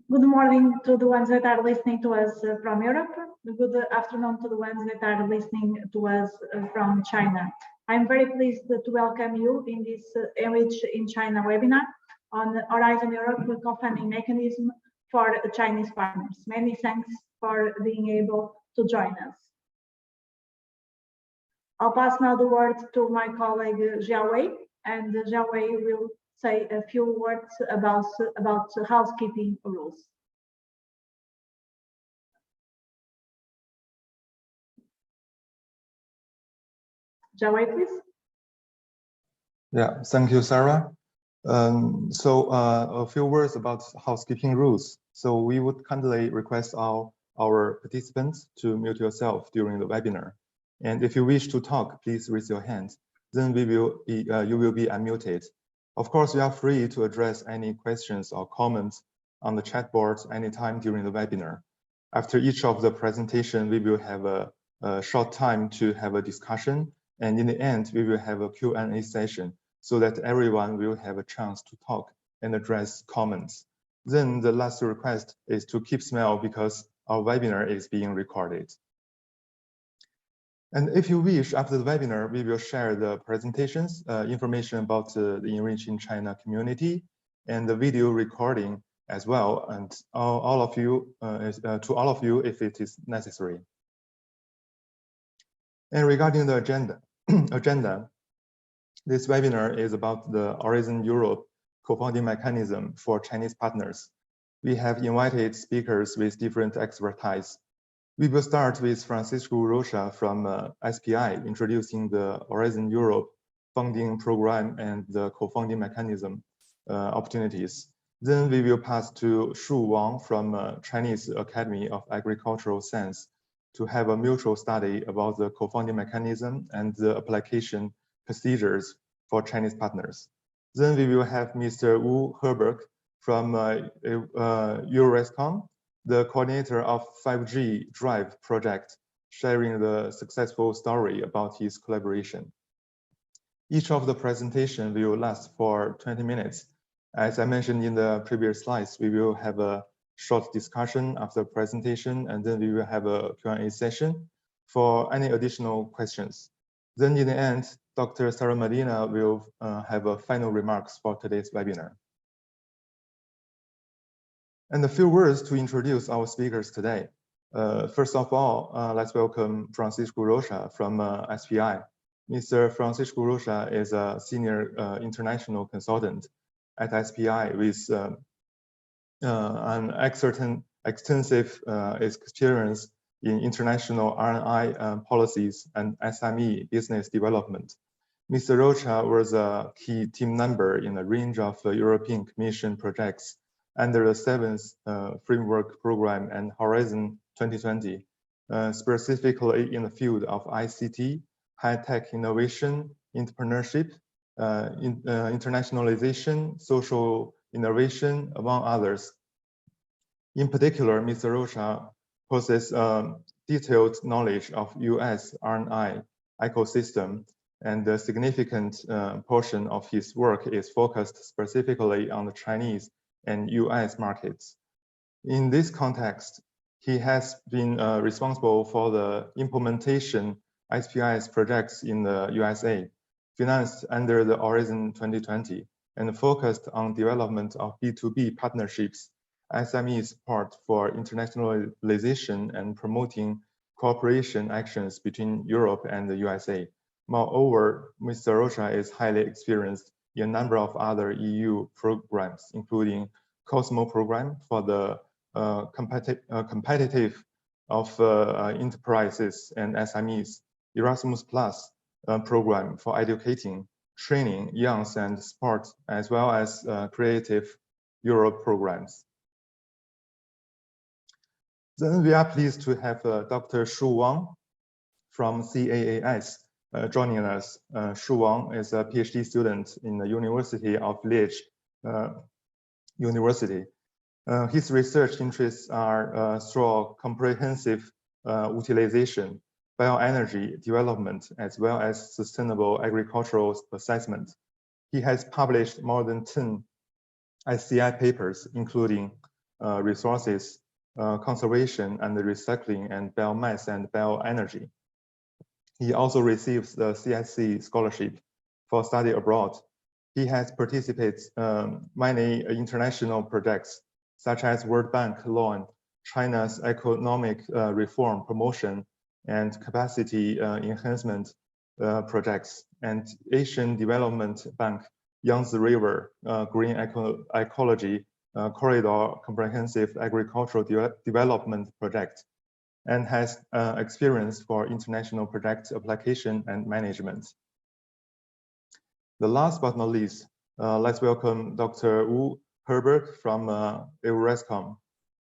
Good morning to the ones that are listening to us from Europe. Good afternoon to the ones that are listening to us from China. I'm very pleased to welcome you in this ENRICH in China webinar on Horizon Europe co-funding mechanism for Chinese partners. Many thanks for being able to join us. I'll pass now the word to my colleague Xiaowei, and Xiaowei will say a few words about housekeeping rules. Xiaowei, please. Yeah, thank you, Sarah. A few words about housekeeping rules. So we would kindly request our participants to mute yourself during the webinar. And if you wish to talk, please raise your hand. Then you will be unmuted. Of course, you are free to address any questions or comments on the chat board anytime during the webinar. After each of the presentation, we will have a short time to have a discussion. And in the end, we will have a Q&A session so that everyone will have a chance to talk and address comments. Then the last request is to keep smile because our webinar is being recorded. And if you wish, after the webinar, we will share the presentations, information about the ENRICH in China community, and the video recording as well, and to all of you if it is necessary. And regarding the agenda, this webinar is about the Horizon Europe co-funding mechanism for Chinese partners. We have invited speakers with different expertise. We will start with Francisco Rocha from SPI, introducing the Horizon Europe funding program and the co-funding mechanism opportunities. Then we will pass to Shu Wang from Chinese Academy of Agricultural Science to have a mutual study about the co-funding mechanism and the application procedures for Chinese partners. Then we will have Mr. Wu Herberg from Eurescom, the coordinator of 5G Drive project, sharing the successful story about his collaboration. Each of the presentation will last for 20 minutes. As I mentioned in the previous slides, we will have a short discussion after presentation, and then we will have a Q&A session for any additional questions. Then in the end, Dr. Sarah Medina will have a final remarks for today's webinar. And a few words to introduce our speakers today. First of all, let's welcome Francisco Rocha from SPI. Mr. Francisco Rocha is a senior international consultant at SPI with an extensive experience in international R&I policies and SME business development. Mr. Rocha was a key team member in a range of European Commission projects under the 7th Framework Program and Horizon 2020, specifically in the field of ICT, high-tech innovation, entrepreneurship, internationalization, social innovation, among others. In particular, Mr. Rocha possesses detailed knowledge of US R&I ecosystem, and a significant portion of his work is focused specifically on the Chinese and US markets. In this context, he has been responsible for the implementation SPI's projects in the USA, financed under the Horizon 2020, and focused on development of B2B partnerships, SME support for internationalization, and promoting cooperation actions between Europe and the USA. Moreover, Mr. Rocha is highly experienced in a number of other EU programs, including COSMO program for the competitive of enterprises and SMEs, Erasmus Plus program for educating, training young and sport, as well as Creative Europe programs. Then we are pleased to have Dr. Shu Wang from CAAS joining us. Shu Wang is a PhD student in the University of Liège University. His research interests are through comprehensive utilization, bioenergy development, as well as sustainable agricultural assessment. He has published more than 10 SCI papers, including resources, conservation and recycling, and biomass and bioenergy. He also receives the CSC scholarship for study abroad. He has participated many international projects, such as World Bank loan, China's economic reform promotion and capacity enhancement projects, and Asian Development Bank Yangtze River Green Ecology Corridor Comprehensive Agricultural Development Project, and has experience for international project application and management. The last but not least, let's welcome Dr. Wu Herbert from EURESCOM.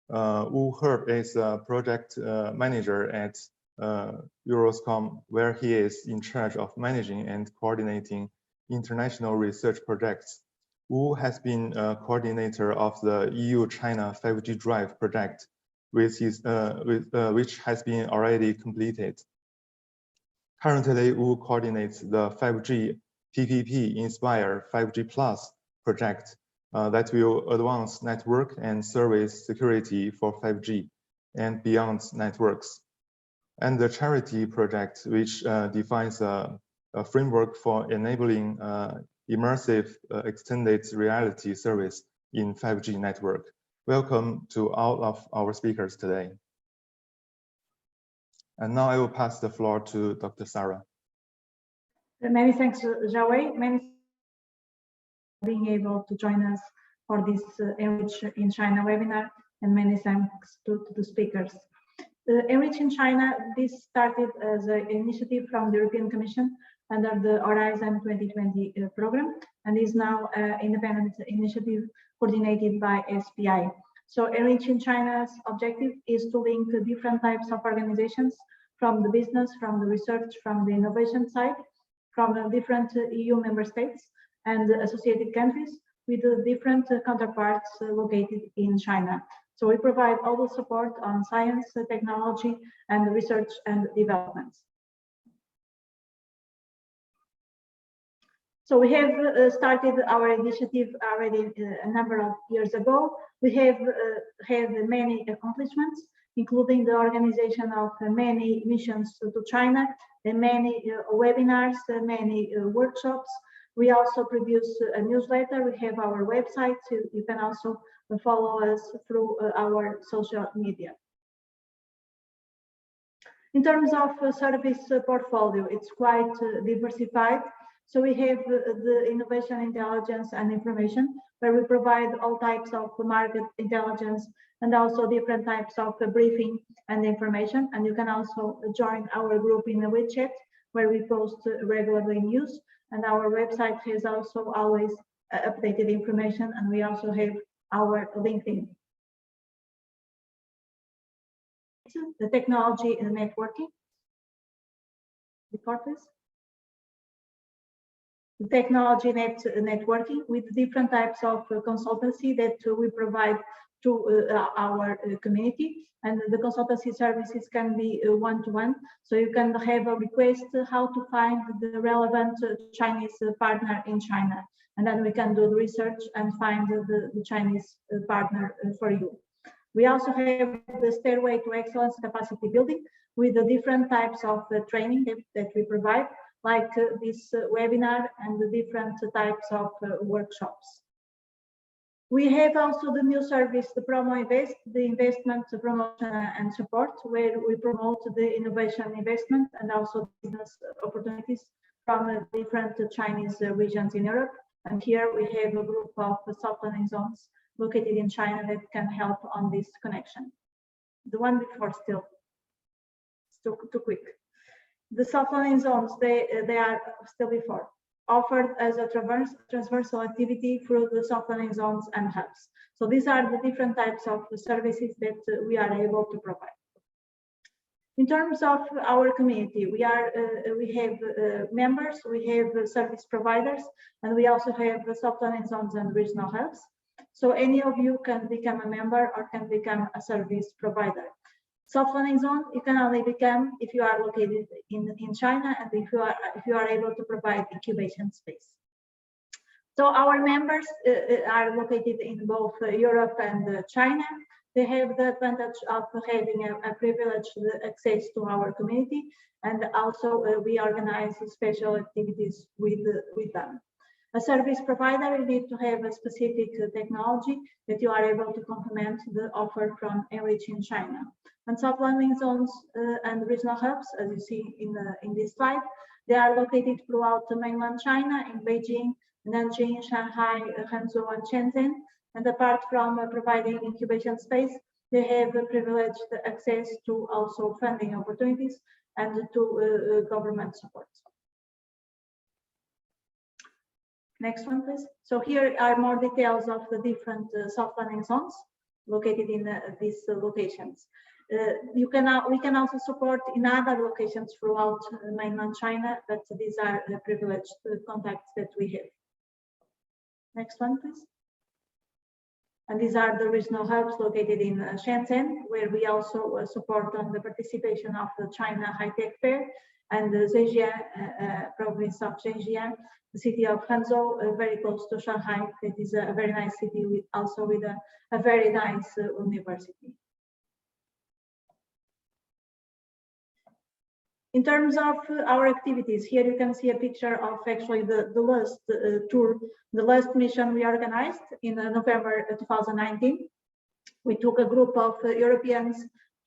Wu Herb is a project manager at EURESCOM, where he is in charge of managing and coordinating international research projects. Wu has been a coordinator of the EU-China 5G Drive project, which has been already completed. Currently, Wu coordinates the 5G PPP Inspire 5G Plus project that will advance network and service security for 5G and beyond networks, and the charity project, which defines a framework for enabling immersive extended reality service in 5G network. Welcome to all of our speakers today. And now I will pass the floor to Dr. Sarah. Many thanks, Zhao. Many thanks for being able to join us for this ENRICH in China webinar, and many thanks to the speakers. ENRICH in China, this started as an initiative from the European Commission under the Horizon 2020 program, and is now an independent initiative coordinated by SPI. So ENRICH in China's objective is to link different types of organizations from the business, from the research, from the innovation side, from the different EU member states and associated countries with the different counterparts located in China. So we provide all the support on science, technology, and research and development. So we have started our initiative already a number of years ago. We have had many accomplishments, including the organization of many missions to China, and many webinars, many workshops. We also produce a newsletter. We have our website. So you can also follow us through our social media. In terms of service portfolio, it's quite diversified. So we have the innovation, intelligence, and information, where we provide all types of market intelligence and also different types of briefing and information. And you can also join our group in the WeChat, where we post regularly news. And our website has also always updated information, and we also have our LinkedIn. The technology and networking. Report this. The technology networking with different types of consultancy that we provide to our community, and the consultancy services can be one-to-one. So you can have a request how to find the relevant Chinese partner in China, and then we can do the research and find the Chinese partner for you. We also have the Stairway to Excellence capacity building with the different types of training that we provide, like this webinar and the different types of workshops. We have also the new service, the Promo Invest, the investment promotion and support, where we promote the innovation investment and also business opportunities from different Chinese regions in Europe. And here we have a group of soft landing zones located in China that can help on this connection. The one before still, it's too quick. The soft landing zones, they are still before, offered as a transversal activity through the soft landing zones and hubs. So these are the different types of services that we are able to provide. In terms of our community, we have members, we have service providers, and we also have the soft landing zones and regional hubs. So any of you can become a member or can become a service provider. Soft landing zone, you can only become if you are located in China and if you are able to provide incubation space. So our members are located in both Europe and China. They have the advantage of having a privileged access to our community, and also we organize special activities with them. A service provider, you need to have a specific technology that you are able to complement the offer from ENRICH in China. And soft landing zones and regional hubs, as you see in this slide, they are located throughout the mainland China, in Beijing, Nanjing, Shanghai, Hangzhou, and Shenzhen. And apart from providing incubation space, they have privileged access to also funding opportunities and to government support. Next one, please. So here are more details of the different soft landing zones located in these locations. We can also support in other locations throughout mainland China, but these are the privileged contacts that we have. Next one, please. And these are the regional hubs located in Shenzhen, where we also support on the participation of the China High Tech Fair and the Zhejiang province of Zhejiang, the city of Hangzhou, very close to Shanghai. That is a very nice city, with a very nice university. In terms of our activities, here you can see a picture of actually the last tour, the last mission we organized in November 2019. We took a group of Europeans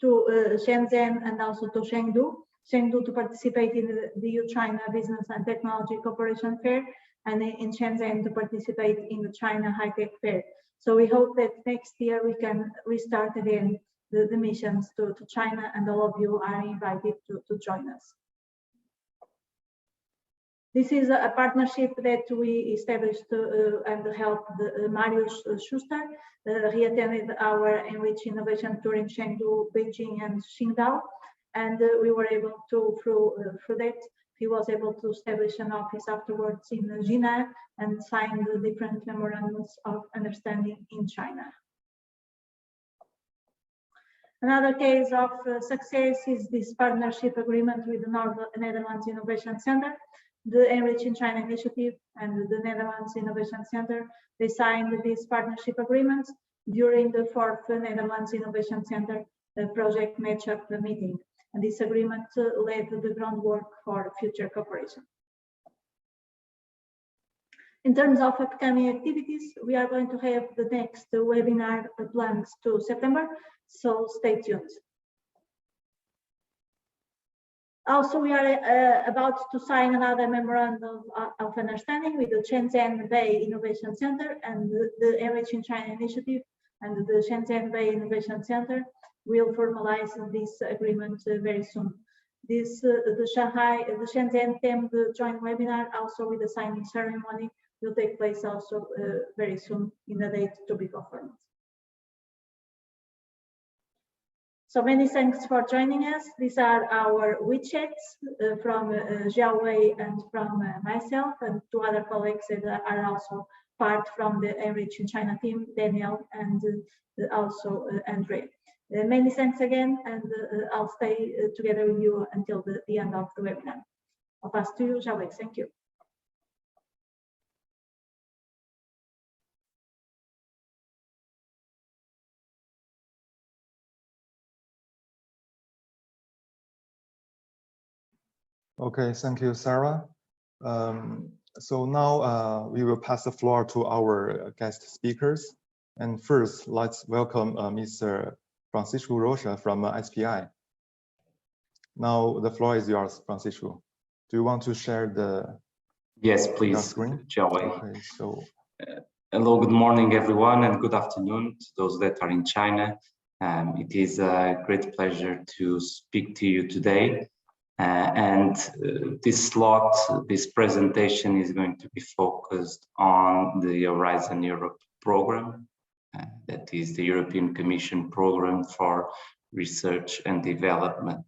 to Shenzhen and also to Chengdu to participate in the EU-China Business and Technology Cooperation Fair, and in Shenzhen to participate in the China High Tech Fair. So we hope that next year we can restart again the missions to China, and all of you are invited to join us. This is a partnership that we established and helped Marius Schuster. He attended our ENRICH Innovation Tour in Chengdu, Beijing, and Qingdao. And we were able to, through that, he was able to establish an office afterwards in Jinan and sign the different memorandums of understanding in China. Another case of success is this partnership agreement with the Netherlands Innovation Center. The ENRICH in China initiative and the Netherlands Innovation Center, they signed these partnership agreements during the 4th Netherlands Innovation Center project matchup meeting. And this agreement laid the groundwork for future cooperation. In terms of upcoming activities, we are going to have the next webinar planned to September, so stay tuned. Also, we are about to sign another memorandum of understanding with the Shenzhen Bay Innovation Center, and the ENRICH in China initiative and the Shenzhen Bay Innovation Center will formalize this agreement very soon. This the Shenzhen themed joint webinar, also with the signing ceremony, will take place also very soon in a date to be confirmed. So many thanks for joining us. These are our widgets from Xiao Wei and from myself and two other colleagues that are also part from the ENRICH in China team, Daniel and also Andre. Many thanks again, and I'll stay together with you until the end of the webinar. I'll pass to you, Xiao Wei. Thank you. Okay, thank you, Sarah. So now we will pass the floor to our guest speakers. And first, let's welcome Mr. Francisco Rocha from SPI. Now the floor is yours, Francisco. Do you want to share the screen? Xiao Wei. Okay, so hello, good morning, everyone, and good afternoon to those that are in China. It is a great pleasure to speak to you today. This slot, this presentation is going to be focused on the Horizon Europe program. That is the European Commission program for research and development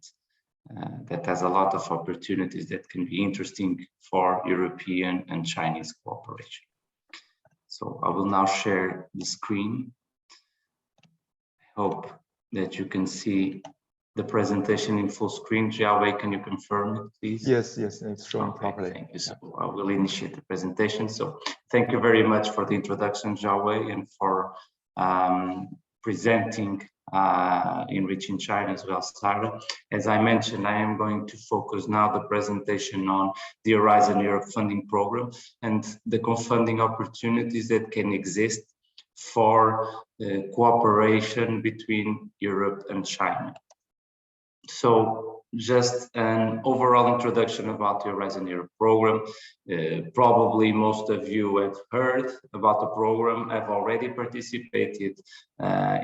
that has a lot of opportunities that can be interesting for European and Chinese cooperation. So I will now share the screen. I hope that you can see the presentation in full screen. Jiawei, can you confirm it, please? Yes, it's shown Okay, properly. thank you. So I will initiate the presentation. So thank you very much for the introduction, Jiawei, and for presenting ENRICH in China as well, Sarah. As I mentioned, I am going to focus now the presentation on the Horizon Europe funding program and the co-funding opportunities that can exist for cooperation between Europe and China. So just an overall introduction about the Horizon Europe program. Probably most of you have heard about the program, have already participated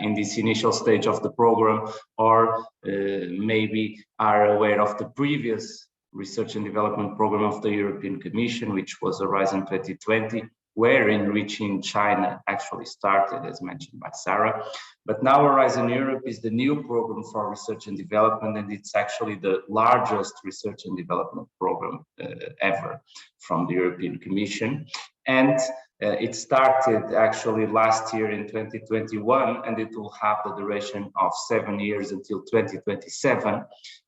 in this initial stage of the program, or maybe are aware of the previous research and development program of the European Commission, which was Horizon 2020, where ENRICH in China actually started, as mentioned by Sarah. But now Horizon Europe is the new program for research and development, and it's actually the largest research and development program ever from the European Commission. And it started actually last year in 2021, and it will have the duration of 7 years until 2027,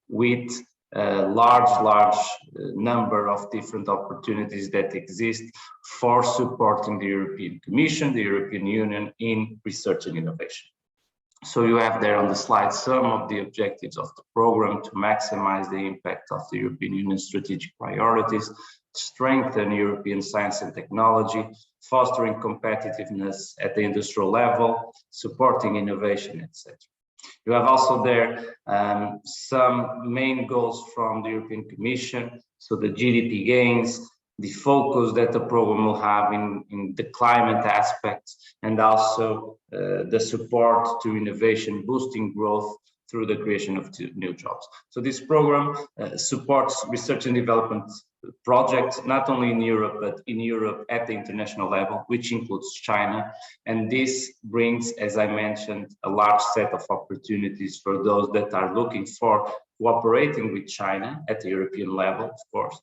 with a large number of different opportunities that exist for supporting the European Commission, the European Union in research and innovation. So you have there on the slide some of the objectives of the program to maximize the impact of the European Union strategic priorities, strengthen European science and technology, fostering competitiveness at the industrial level, supporting innovation, etc. You have also there some main goals from the European Commission. So the GDP gains, the focus that the program will have in the climate aspects, and also the support to innovation, boosting growth through the creation of new jobs. So this program supports research and development projects, not only in Europe, but in Europe at the international level, which includes China. And this brings, as I mentioned, a large set of opportunities for those that are looking for cooperating with China at the European level, of course,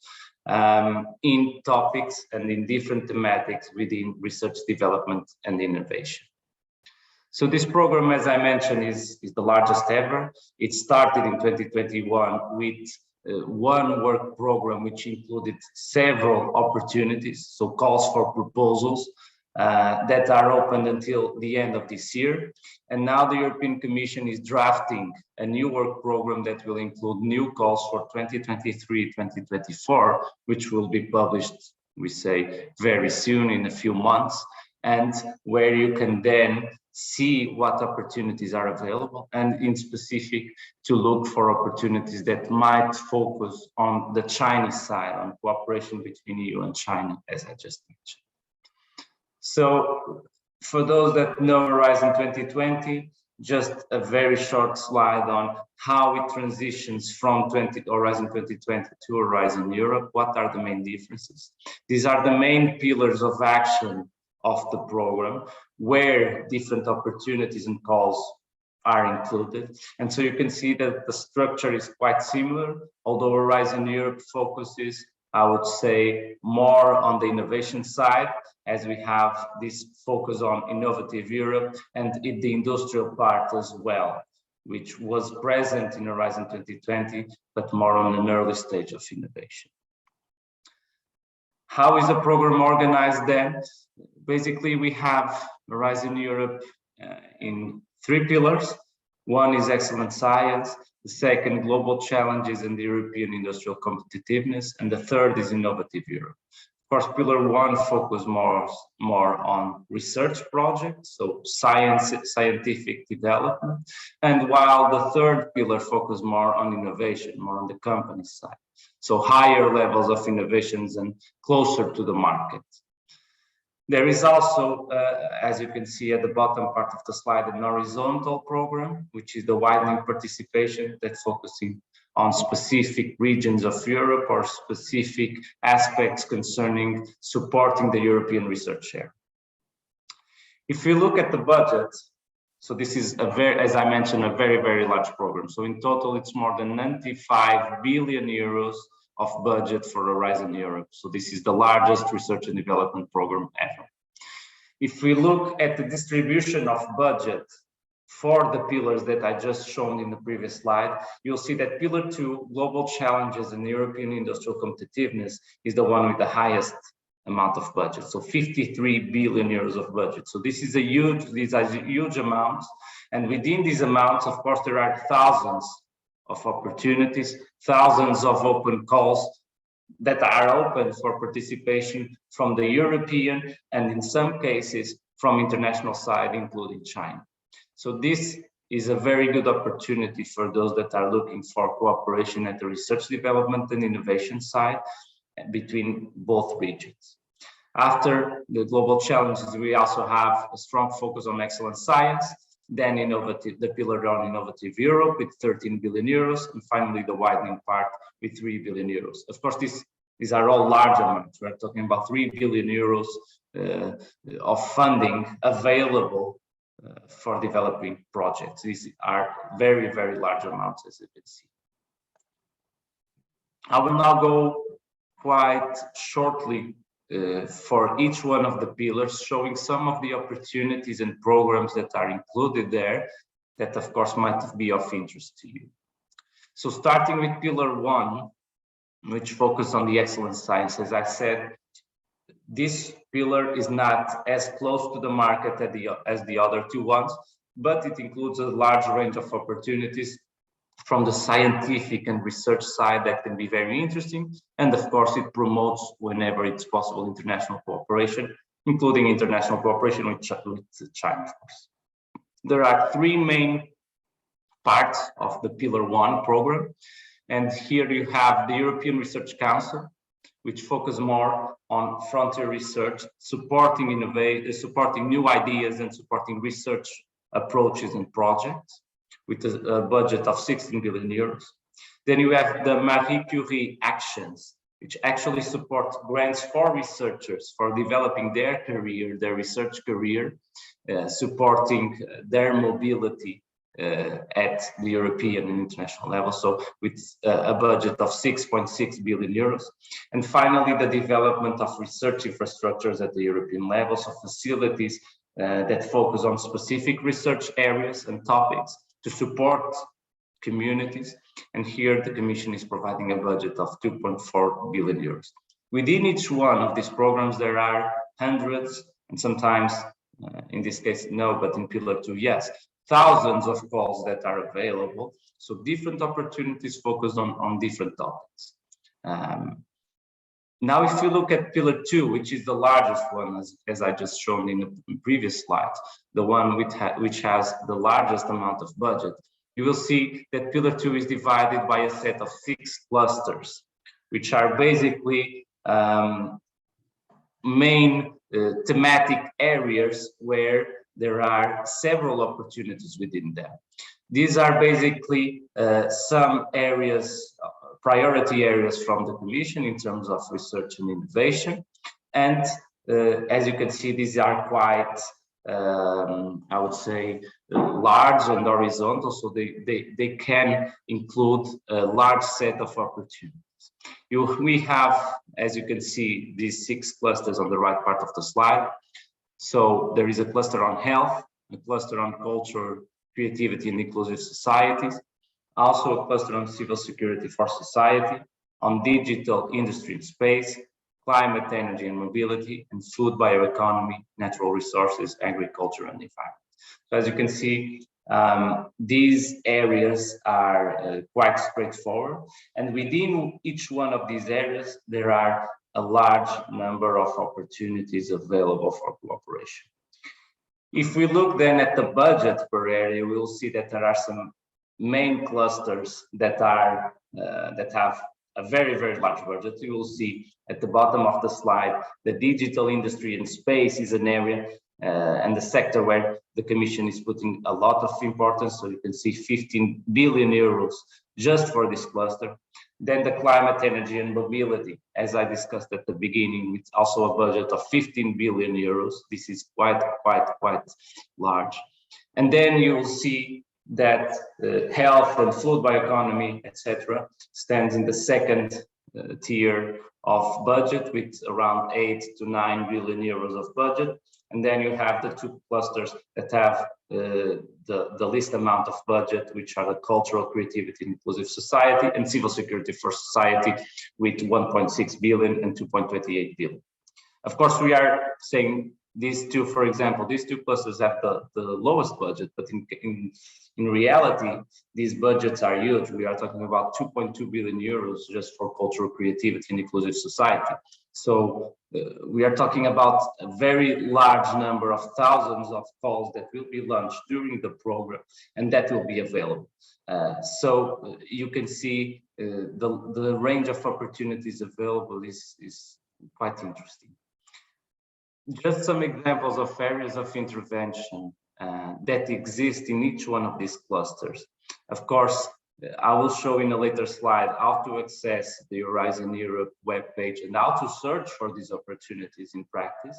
in topics and in different thematics within research, development, and innovation. So this program, as I mentioned, is the largest ever. It started in 2021 with one work program, which included several opportunities, so calls for proposals that are open until the end of this year. And now the European Commission is drafting a new work program that will include new calls for 2023-2024, which will be published, we say, very soon, in a few months, and where you can then see what opportunities are available, and in specific to look for opportunities that might focus on the Chinese side, on cooperation between EU and China, as I just mentioned. So for those that know Horizon 2020, just a very short slide on how it transitions from Horizon 2020 to Horizon Europe. What are the main differences? These are the main pillars of action of the program, where different opportunities and calls are included. And so you can see that the structure is quite similar, although Horizon Europe focuses, I would say, more on the innovation side, as we have this focus on innovative Europe and in the industrial part as well, which was present in Horizon 2020, but more on an early stage of innovation. How is the program organized then? Basically, we have Horizon Europe in 3 pillars. One is excellent science, the second, global challenges and the European industrial competitiveness, and the third is innovative Europe. Of course, pillar 1 focuses more on research projects, so scientific development, and while the third pillar focuses more on innovation, more on the company side. So higher levels of innovations and closer to the market. There is also, as you can see at the bottom part of the slide, an horizontal program, which is the widening participation that's focusing on specific regions of Europe or specific aspects concerning supporting the European research share. If you look at the budget, so this is as I mentioned, a very, very large program. So in total, it's more than 95 billion euros of budget for Horizon Europe. So this is the largest research and development program ever. If we look at the distribution of budget for the pillars that I just shown in the previous slide, you'll see that Pillar 2, Global Challenges and European Industrial Competitiveness, is the one with the highest amount of budget, so 53 billion euros of budget. So these are huge amounts, and within these amounts, of course, there are thousands of opportunities, thousands of open calls that are open for participation from the European and in some cases from international side, including China. So this is a very good opportunity for those that are looking for cooperation at the research, development and innovation side between both regions. After the global challenges, we also have a strong focus on excellent science, then the pillar on innovative Europe with 13 billion euros, and finally the widening part with 3 billion euros. Of course, these are all large amounts. We're talking about 3 billion euros of funding available for developing projects. These are very, very large amounts, as you can see. I will now go quite shortly for each one of the pillars, showing some of the opportunities and programs that are included there that, of course, might be of interest to you. So starting with Pillar 1, which focuses on the excellent science, as I said, this pillar is not as close to the market as the other two ones, but it includes a large range of opportunities from the scientific and research side that can be very interesting. And of course, it promotes, whenever it's possible, international cooperation, including international cooperation with China, of course. There are three main parts of the Pillar 1 program. And here you have the European Research Council, which focus more on frontier research, supporting innovation, supporting new ideas and supporting research approaches and projects with a budget of 16 billion euros. Then you have the Marie Curie actions, which actually support grants for researchers for developing their career, their research career, supporting their mobility at the European and international level, so with a budget of 6.6 billion euros. And finally, the development of research infrastructures at the European level, so facilities that focus on specific research areas and topics to support communities. And here the Commission is providing a budget of 2.4 billion euros. Within each one of these programs, there are hundreds, and sometimes, in this case, no, but in Pillar 2, yes, thousands of calls that are available. So different opportunities focused on different topics. Now, if you look at Pillar 2, which is the largest one, as I just shown in the previous slide, the one which has the largest amount of budget, you will see that Pillar 2 is divided by a set of 6 clusters, which are basically main thematic areas where there are several opportunities within them. These are basically some areas, priority areas from the Commission in terms of research and innovation. And as you can see, these are quite, I would say, large and horizontal, so they can include a large set of opportunities. We have, as you can see, these 6 clusters on the right part of the slide. So there is a cluster on health, a cluster on culture, creativity and inclusive societies, also a cluster on civil security for society, on digital industry and space, climate, energy and mobility, and food, bioeconomy, natural resources, agriculture and environment. So as you can see, these areas are quite straightforward, and within each one of these areas, there are a large number of opportunities available for cooperation. If we look then at the budget per area, we'll see that there are some main clusters that are that have a very, very large budget. You will see at the bottom of the slide, the digital industry and space is an area and the sector where the Commission is putting a lot of importance. So you can see 15 billion euros just for this cluster. Then the climate, energy and mobility, as I discussed at the beginning, it's also a budget of 15 billion euros. This is quite large. And then you'll see that health and food, bioeconomy, etc., stands in the second tier of budget with around 8 to 9 billion euros of budget. And then you have the two clusters that have the least amount of budget, which are the cultural, creativity, and inclusive society, and civil security for society with 1.6 billion and 2.28 billion. Of course, we are saying these two, for example, these two clusters have the lowest budget, but in reality, these budgets are huge. We are talking about 2.2 billion euros just for cultural, creativity, and inclusive society. So we are talking about a very large number of thousands of calls that will be launched during the program, and that will be available. So you can see the range of opportunities available is quite interesting. Just some examples of areas of intervention that exist in each one of these clusters. Of course, I will show in a later slide how to access the Horizon Europe webpage and how to search for these opportunities in practice.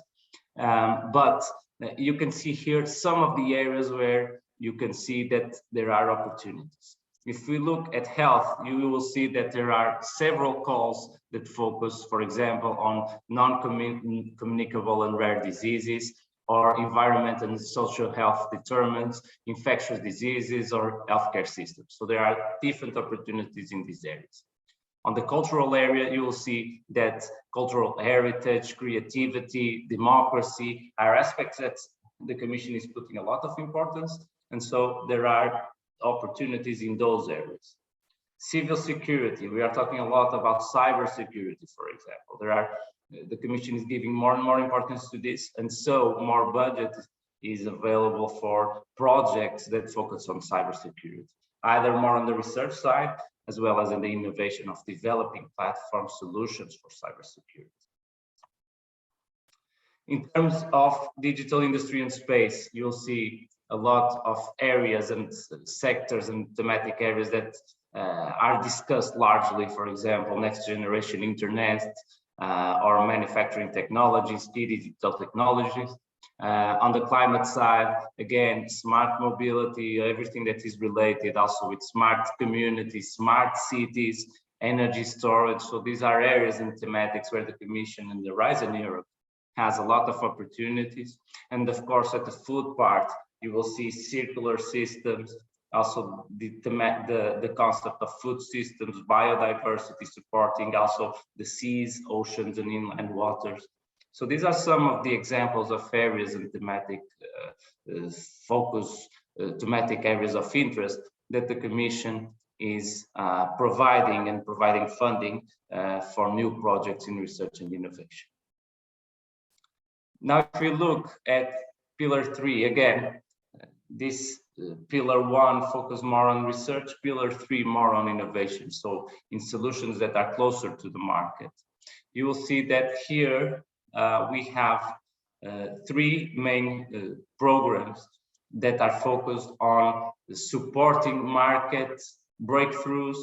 But you can see here some of the areas where you can see that there are opportunities. If we look at health, you will see that there are several calls that focus, for example, on non-communicable and rare diseases, or environment and social health determinants, infectious diseases, or healthcare systems. So there are different opportunities in these areas. On the cultural area, you will see that cultural heritage, creativity, democracy are aspects that the Commission is putting a lot of importance, and so there are opportunities in those areas. Civil security, we are talking a lot about cyber security, for example. The Commission is giving more and more importance to this, and so more budget is available for projects that focus on cybersecurity, either more on the research side, as well as in the innovation of developing platform solutions for cybersecurity. In terms of digital industry and space, you'll see a lot of areas and sectors and thematic areas that are discussed largely, for example, next generation internet, or manufacturing technologies, digital technologies. On the climate side, again, smart mobility, everything that is related also with smart communities, smart cities, energy storage. So these are areas and thematics where the Commission and the Horizon Europe has a lot of opportunities. And of course, at the food part, you will see circular systems, also the concept of food systems, biodiversity, supporting also the seas, oceans, and inland waters. So these are some of the examples of areas and thematic thematic areas of interest that the Commission is providing funding for new projects in research and innovation. Now, if we look at Pillar 3, again, this Pillar 1 focus more on research, Pillar 3 more on innovation, so in solutions that are closer to the market. You will see that here we have three main programs that are focused on supporting market breakthroughs,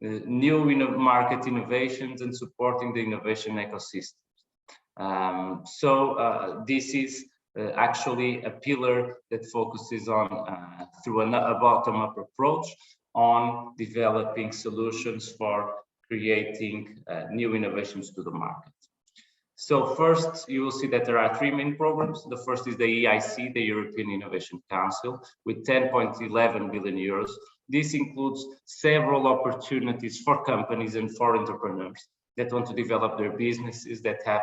new market innovations, and supporting the innovation ecosystem. This is actually a pillar that focuses on, through a bottom-up approach, on developing solutions for creating new innovations to the market. So first, you will see that there are three main programs. The first is the EIC, the European Innovation Council, with 10.11 billion euros. This includes several opportunities for companies and for entrepreneurs that want to develop their businesses, that have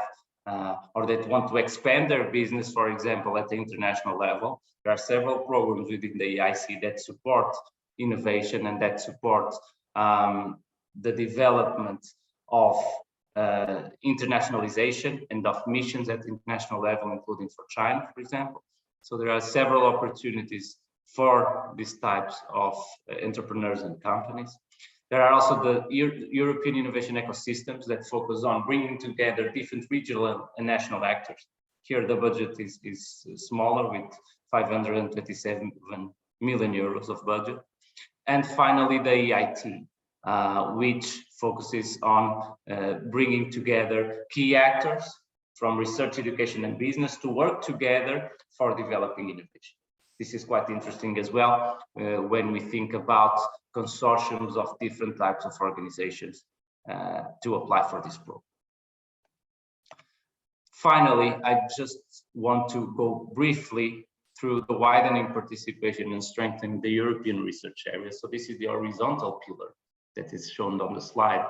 or that want to expand their business, for example, at the international level. There are several programs within the EIC that support innovation and that support the development of internationalization and of missions at international level, including for China, for example. So there are several opportunities for these types of entrepreneurs and companies. There are also the European innovation ecosystems that focus on bringing together different regional and national actors. Here, the budget is smaller, with 527 million euros of budget. And finally, the EIT, which focuses on bringing together key actors from research, education, and business to work together for developing innovation. This is quite interesting as well when we think about consortiums of different types of organizations to apply for this program. Finally, I just want to go briefly through the widening participation and strengthening the European research area. So this is the horizontal pillar that is shown on the slide.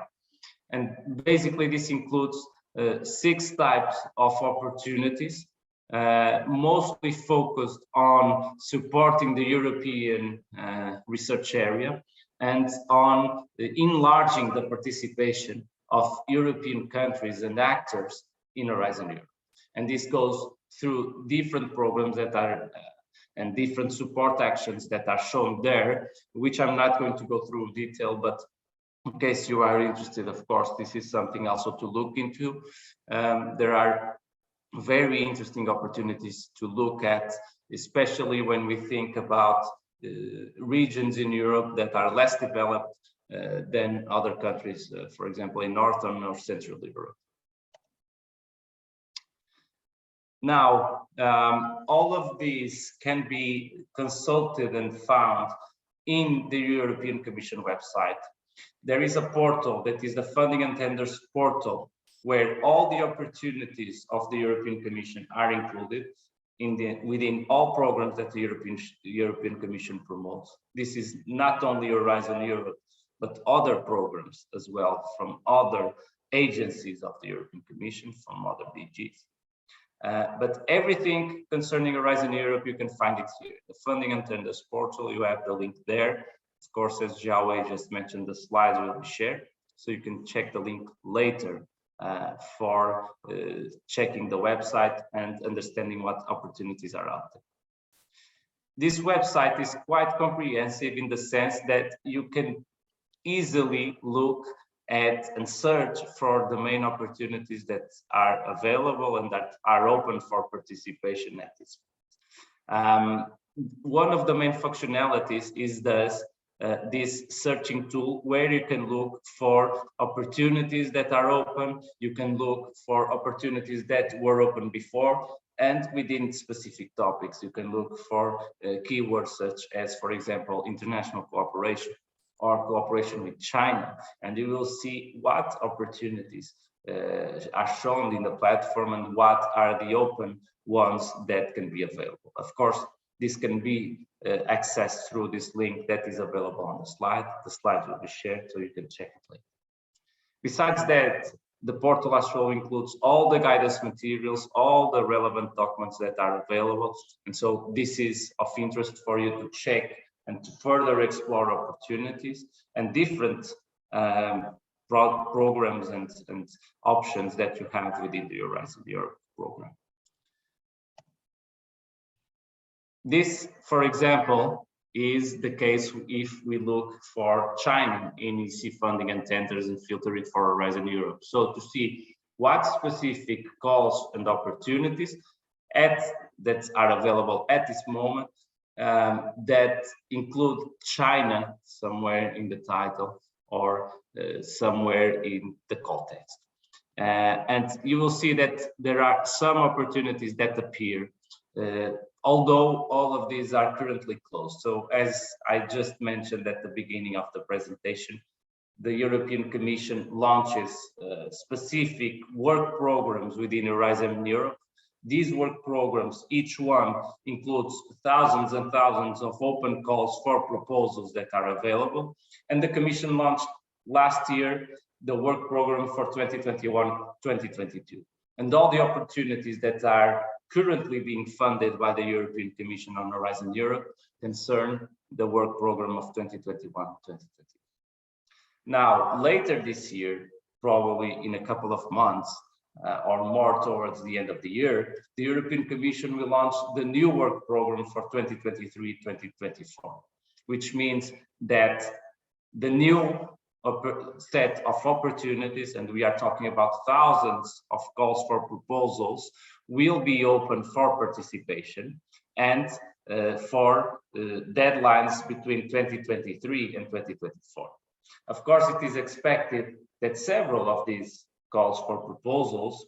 And basically this includes 6 types of opportunities, mostly focused on supporting the European research area and on enlarging the participation of European countries and actors in Horizon Europe. And this goes through different programs that are and different support actions that are shown there, which I'm not going to go through detail, but in case you are interested, of course, this is something also to look into. There are very interesting opportunities to look at, especially when we think about regions in Europe that are less developed than other countries, for example, in Northern or Central Europe. Now, all of these can be consulted and found in the European Commission website. There is a portal that is the Funding and Tenders portal, where all the opportunities of the European Commission are included within all programs that the European Commission promotes. This is not only Horizon Europe, but other programs as well from other agencies of the European Commission, from other DGs. But everything concerning Horizon Europe, you can find it here. The Funding and Tenders portal, you have the link there. Of course, as Xiaowei just mentioned, the slides will be shared, so you can check the link later for checking the website and understanding what opportunities are out there. This website is quite comprehensive in the sense that you can easily look at and search for the main opportunities that are available and that are open for participation at this point. One of the main functionalities is thus this searching tool, where you can look for opportunities that are open, you can look for opportunities that were open before, and within specific topics, you can look for keywords such as, for example, international cooperation or cooperation with China, and you will see what opportunities are shown in the platform and what are the open ones that can be available. Of course, this can be accessed through this link that is available on the slide. The slides will be shared so you can check it later. Besides that, the portal also includes all the guidance materials, all the relevant documents that are available. And so this is of interest for you to check and to further explore opportunities and different programs and options that you have within the Horizon Europe program. This, for example, is the case if we look for China in EC funding and tenders and filter it for Horizon Europe. So to see what specific calls and opportunities that are available at this moment that include China somewhere in the title or somewhere in the call text. And you will see that there are some opportunities that appear, although all of these are currently closed. So as I just mentioned at the beginning of the presentation, the European Commission launches specific work programs within Horizon Europe. These work programs, each one includes thousands and thousands of open calls for proposals that are available. And the Commission launched last year the work program for 2021-2022. And all the opportunities that are currently being funded by the European Commission on Horizon Europe concern the work program of 2021-2022. Now, later this year, probably in a couple of months or more towards the end of the year, the European Commission will launch the new work program for 2023-2024, which means that the new set of opportunities, and we are talking about thousands of calls for proposals, will be open for participation and for deadlines between 2023 and 2024. Of course, it is expected that several of these calls for proposals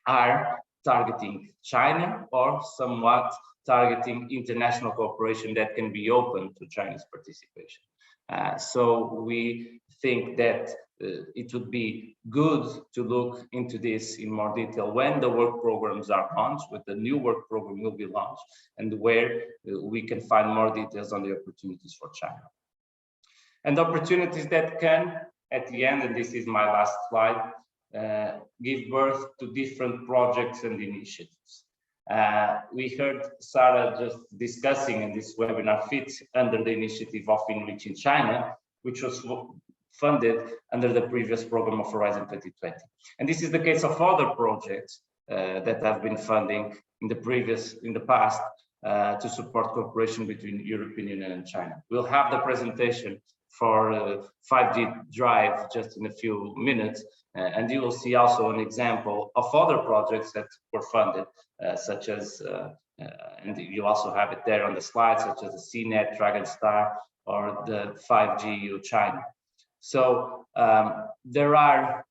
are targeting China or somewhat targeting international cooperation that can be open to Chinese participation. So we think that it would be good to look into this in more detail when the work programs are launched, when the new work program will be launched, and where we can find more details on the opportunities for China. And opportunities that can, at the end, and this is my last slide, give birth to different projects and initiatives. We heard Sarah just discussing, and this webinar fits under the initiative of ENRICH in China, which was funded under the previous program of Horizon 2020. And this is the case of other projects that have been funding in the past to support cooperation between European Union and China. We'll have the presentation for 5G Drive just in a few minutes, and you will see also an example of other projects that were funded, such as, and you also have it there on the slide, such as the CNET, Dragon Star, or the 5G EU China. So there are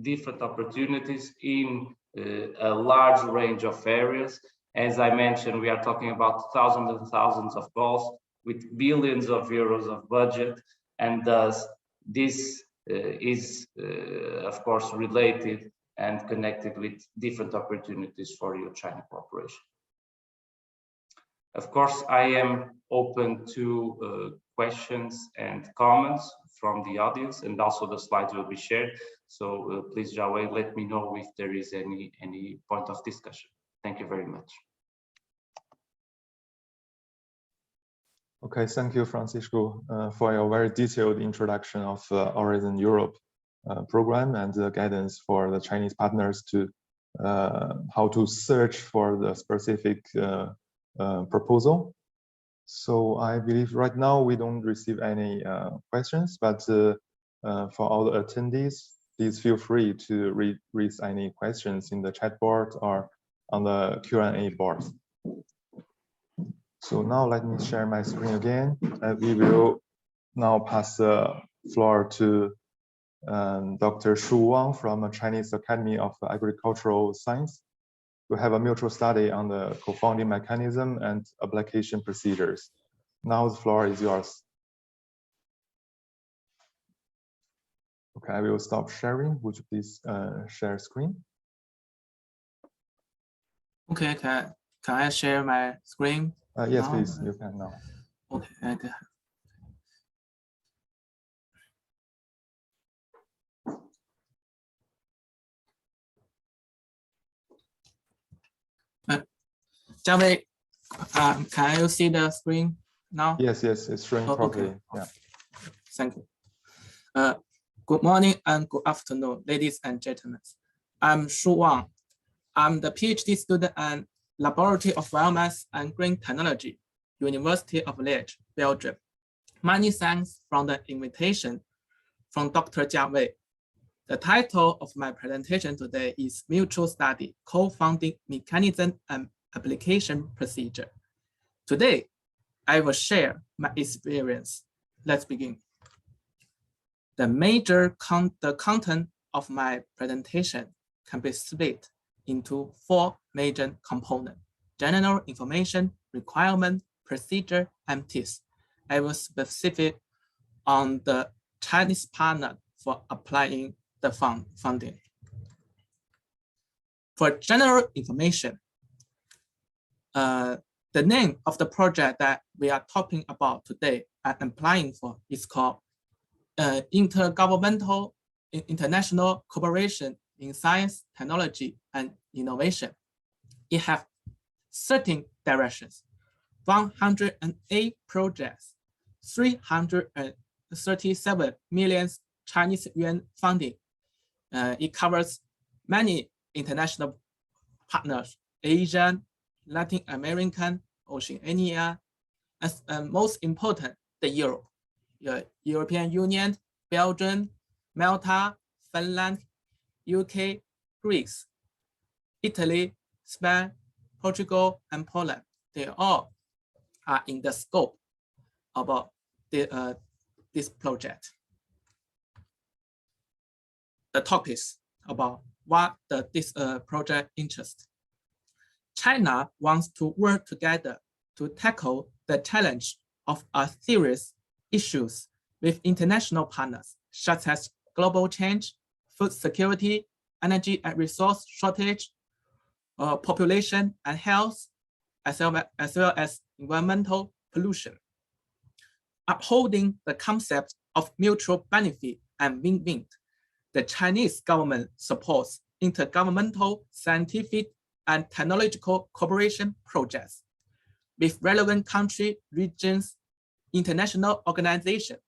different opportunities in a large range of areas. As I mentioned, we are talking about thousands and thousands of goals with billions of euros of budget, and thus this is of course related and connected with different opportunities for EU-China cooperation. Of course, I am open to questions and comments from the audience, and also the slides will be shared. So please, Jiawei, let me know if there is any point of discussion. Thank you very much. Okay, thank you, Francisco, for your very detailed introduction of Horizon Europe program and the guidance for the Chinese partners to how to search for the specific proposal. So I believe right now we don't receive any questions, but for all the attendees, please feel free to raise any questions in the chat board or on the Q&A board. So now let me share my screen again. We will now pass the floor to Dr. Shu Wang from the Chinese Academy of Agricultural Science to have a mutual study on the co-founding mechanism and application procedures. Now the floor is yours. Okay, I will stop sharing. Would you please share screen? Okay, can I share my screen? Yes, now? please, you can now. Okay. Jiawei, can you see the screen now? Yes, it's showing properly. Okay. Yeah. Thank you. Good morning and good afternoon, ladies and gentlemen. I'm Shu Wang. I'm the PhD student at Laboratory of Biomass and Green Technology, University of Liège, Belgium. Many thanks for the invitation from Dr. Jiawei. The title of my presentation today is Mutual Study, Co-Founding Mechanism and Application Procedure. Today, I will share my experience. Let's begin. The content of my presentation can be split into 4 major components: general information, requirement, procedure, and tips. I will specific on the Chinese partner for applying the funding. For general information, the name of the project that we are talking about today and applying for is called Intergovernmental International Cooperation in Science, Technology, and Innovation. It has 13 directions, 108 projects, 337 million Chinese yuan funding. It covers many international partners, Asian, Latin American, Oceania, and most important, the Europe, European Union, Belgium, Malta, Finland, UK, Greece, Italy, Spain, Portugal, and Poland. They all are in the scope about this project. The topics about what this project interests. China wants to work together to tackle the challenge of a series issues with international partners, such as global change, food security, energy and resource shortage, population and health, as well as environmental pollution. Upholding the concept of mutual benefit and win-win, the Chinese government supports intergovernmental scientific and technological cooperation projects with relevant country, regions, international organizations,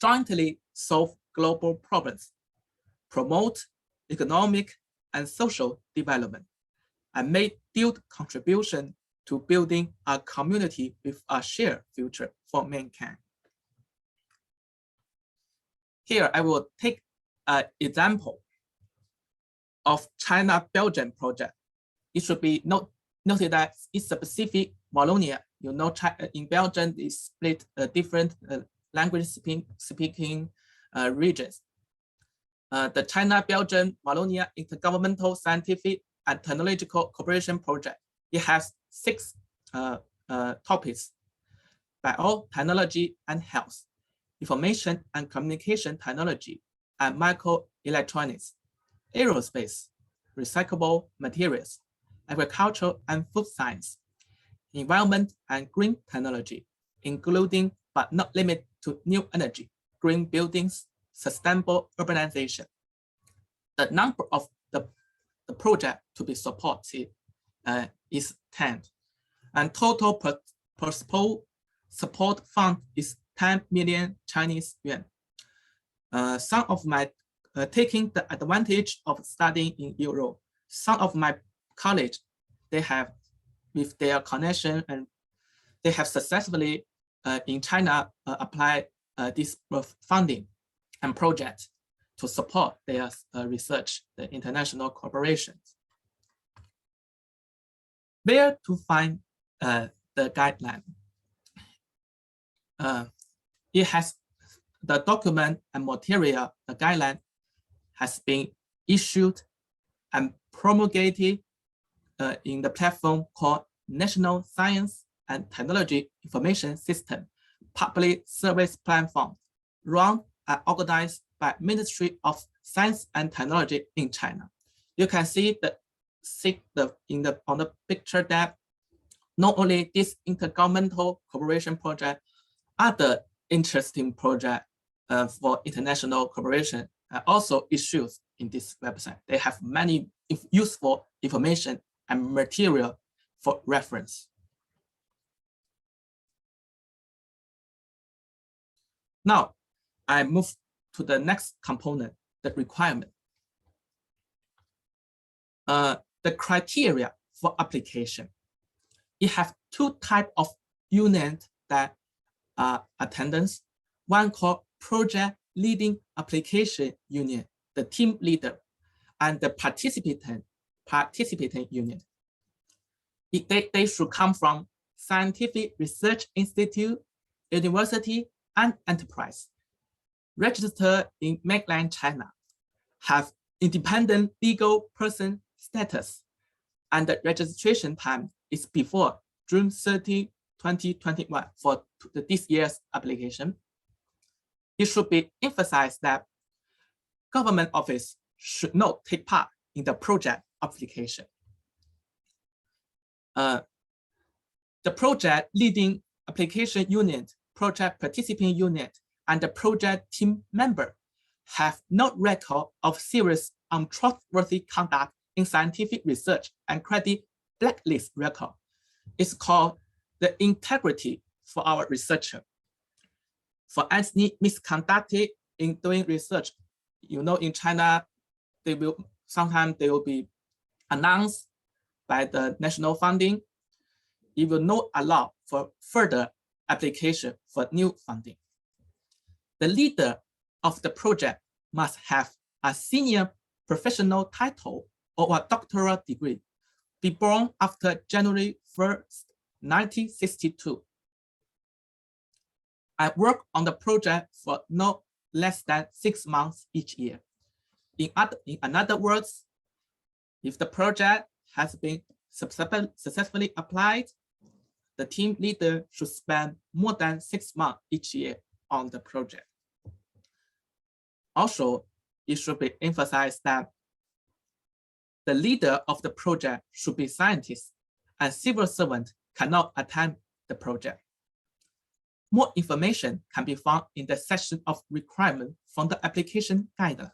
jointly solve global problems, promote economic and social development, and make due contribution to building a community with a shared future for mankind. Here, I will take an example of China-Belgium project. It should be noted that it's a specific Wallonia. You know, in Belgium, is split different language speaking regions. The China-Belgium Wallonia Intergovernmental Scientific and Technological Cooperation Project. It has 6 topics: biotechnology and health, information and communication technology, and microelectronics, aerospace, recyclable materials, agriculture and food science, environment and green technology, including but not limited to new energy, green buildings, sustainable urbanization. The number of the project to be supported is 10, and total support fund is 10 million Chinese yuan. Some of my taking the advantage of studying in Europe, some of my colleagues, they have, with their connection, and they have successfully in China applied this funding and project to support their research, the international corporations. Where to find the guideline? It has the document and material. The guideline has been issued and promulgated in the platform called National Science and Technology Information System Public Service Platform, run and organized by Ministry of Science and Technology in China. You can see on the picture that not only this intergovernmental cooperation project, other interesting project for international cooperation are also issued in this website. They have many useful information and material for reference. Now, I move to the next component, the requirement. The criteria for application. It has 2 types of units that are attendance. One called project leading application unit, the team leader, and the participant unit. They should come from scientific research institute, university, and enterprise, registered in mainland China, have independent legal person status, and the registration time is before June 30, 2021 for this year's application. It should be emphasized that government office should not take part in the project application. The project leading application unit, project participant unit, and the project team member have no record of serious untrustworthy conduct in scientific research and credit blacklist record. It's called the integrity for our researcher. For any misconduct in doing research, you know, in China, sometimes they will be announced by the national funding. It will not allow for further application for new funding. The leader of the project must have a senior professional title or a doctoral degree, be born after January 1st, 1962. I work on the project for no less than 6 months each year. In other words, if the project has been successfully applied, the team leader should spend more than 6 months each year on the project. Also, it should be emphasized that the leader of the project should be scientists, and civil servant cannot attend the project. More information can be found in the section of requirement from the application guideline.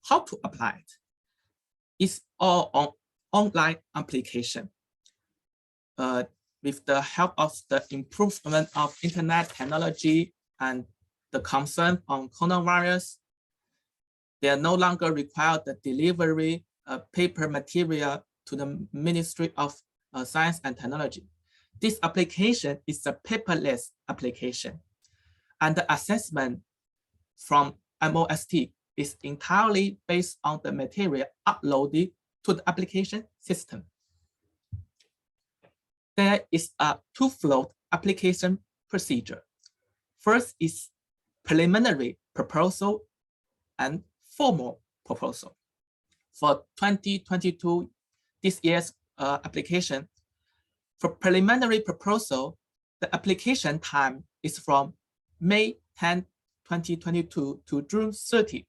How to apply it? It's all on online application. With the help of the improvement of internet technology and the concern on coronavirus, they are no longer required the delivery of paper material to the Ministry of Science and Technology. This application is a paperless application, and the assessment from MOST is entirely based on the material uploaded to the application system. There is a two-flow application procedure. First is preliminary proposal and formal proposal. For 2022, this year's application, for preliminary proposal, the application time is from May 10, 2022 to June 30.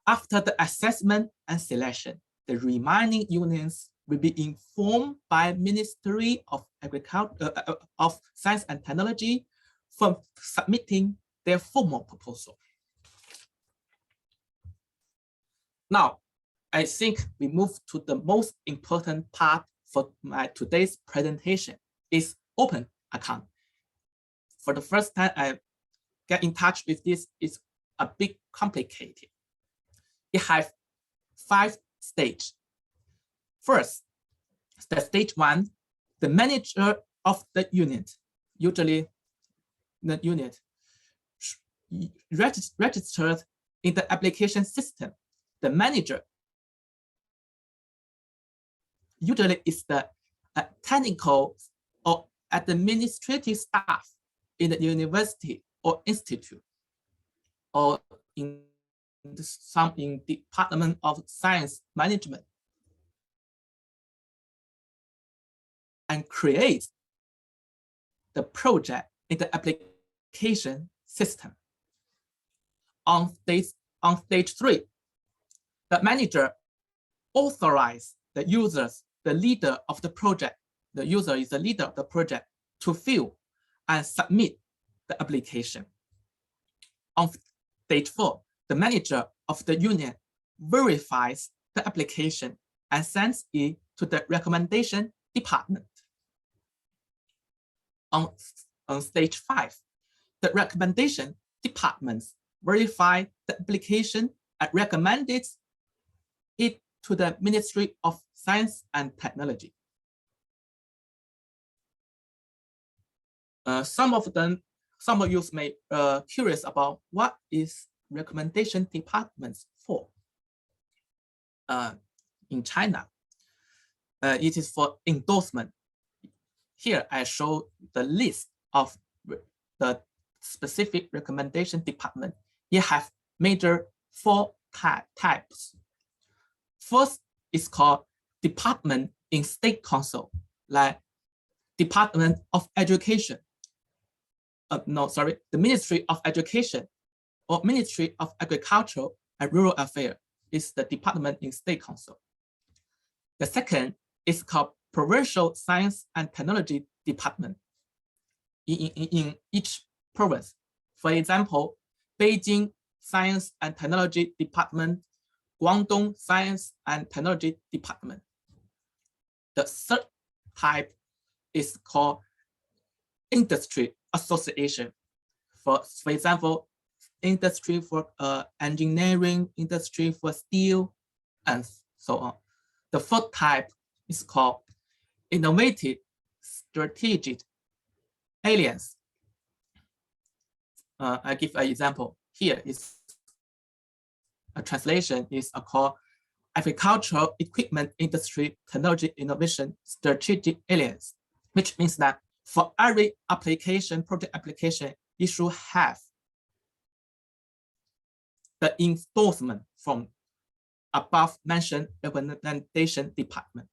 After the assessment and selection, the remaining unions will be informed by Ministry of Agriculture of Science and Technology for submitting their formal proposal. Now, I think we move to the most important part for my today's presentation is open account. For the first time I get in touch with this, it's a bit complicated. It has 5 stages. First, the stage 1, the manager of the unit, usually the unit registered in the application system. The manager usually is the technical or administrative staff in the university or institute, or in some in Department of Science Management, and create the project in the application system. On stage 3, the manager authorizes the users, the leader of the project, the user is the leader of the project, to fill and submit the application. On stage 4, the manager of the union verifies the application and sends it to the recommendation department. On stage 5, the recommendation departments verify the application and recommended it to the Ministry of Science and Technology. Some of you may curious about what is recommendation departments for. In China, it is for endorsement. Here I show the list of the specific recommendation department. It has major 4 types. First is called Department in State Council, like Department of Education. The Ministry of Education or Ministry of Agriculture and Rural Affairs is the Department in State Council. The second is called Provincial Science and Technology Department in each province. For example, Beijing Science and Technology Department, Guangdong Science and Technology Department. The third type is called Industry Association. For example, industry for engineering, industry for steel, and so on. The fourth type is called Innovative Strategic Alliance. I give an example. Here is a translation is called Agricultural Equipment Industry Technology Innovation Strategic Alliance, which means that for every application, project application, it should have the endorsement from above mentioned recommendation department.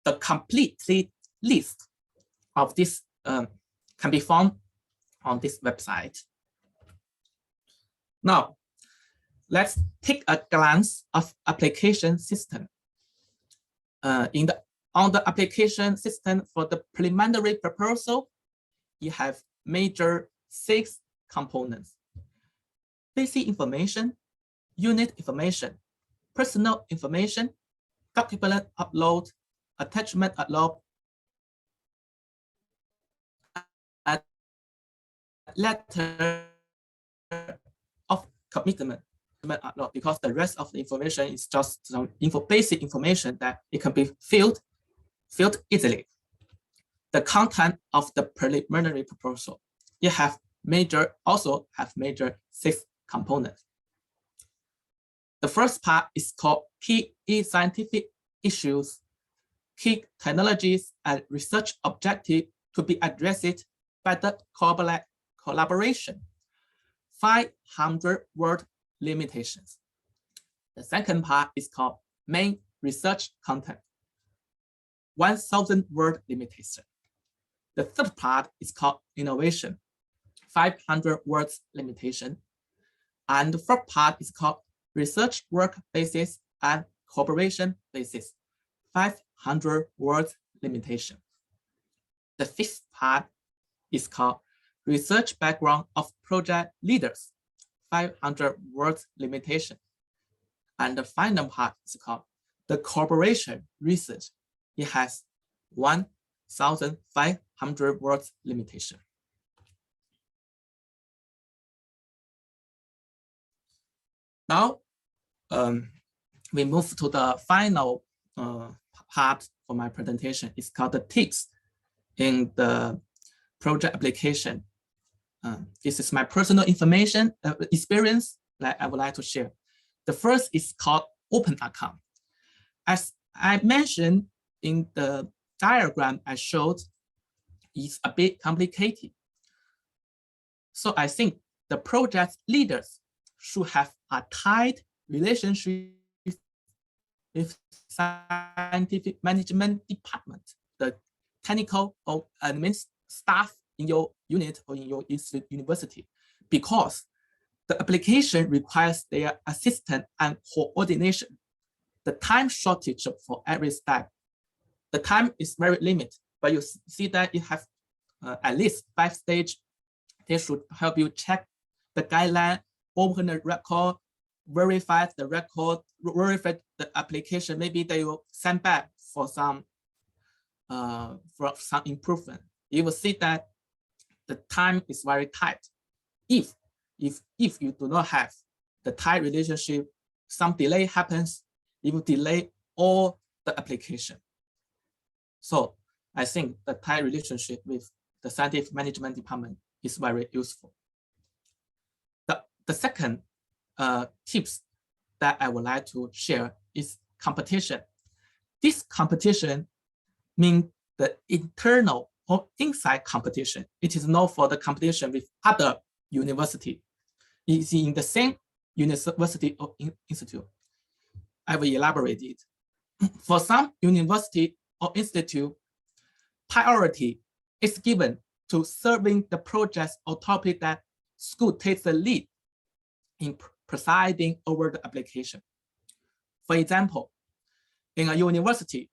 The complete list of this can be found on this website. Now, let's take a glance of application system. On the application system for the preliminary proposal, you have major 6 components: basic information, unit information, personal information, document upload, attachment upload, and letter of commitment upload, because the rest of the information is just some basic information that it can be filled easily. The content of the preliminary proposal, you have also have major 6 components. The first part is called key scientific issues, key technologies, and research objective to be addressed by the collaboration. 500-word limitations. The second part is called main research content, 1,000-word limitation. The third part is called innovation, 500 words limitation. And the fourth part is called research work basis and cooperation basis, 500 words limitation. The fifth part is called research background of project leaders, 500 words limitation. And the final part is called the cooperation research. It has 1,500 words limitation. Now, we move to the final part for my presentation. It's called the tips in the project application. This is my personal information experience that I would like to share. The first is called open account. As I mentioned in the diagram I showed, it's a bit complicated. So I think the project leaders should have a tight relationship with scientific management department, the technical or admin staff in your unit or in your university, because the application requires their assistance and coordination. The time shortage for every step. The time is very limited, but you see that you have at least 5 stages. They should help you check the guideline, open the record, verify the record, verify the application. Maybe they will send back for some improvement. You will see that the time is very tight. If you do not have the tight relationship, some delay happens, it will delay all the application. So I think the tight relationship with the scientific management department is very useful. The second tips that I would like to share is competition. This competition means the internal or inside competition. It is not for the competition with other university. It is in the same university or institute. I will elaborate it. For some university or institute, priority is given to serving the projects or topic that school takes the lead in presiding over the application. For example, in a university,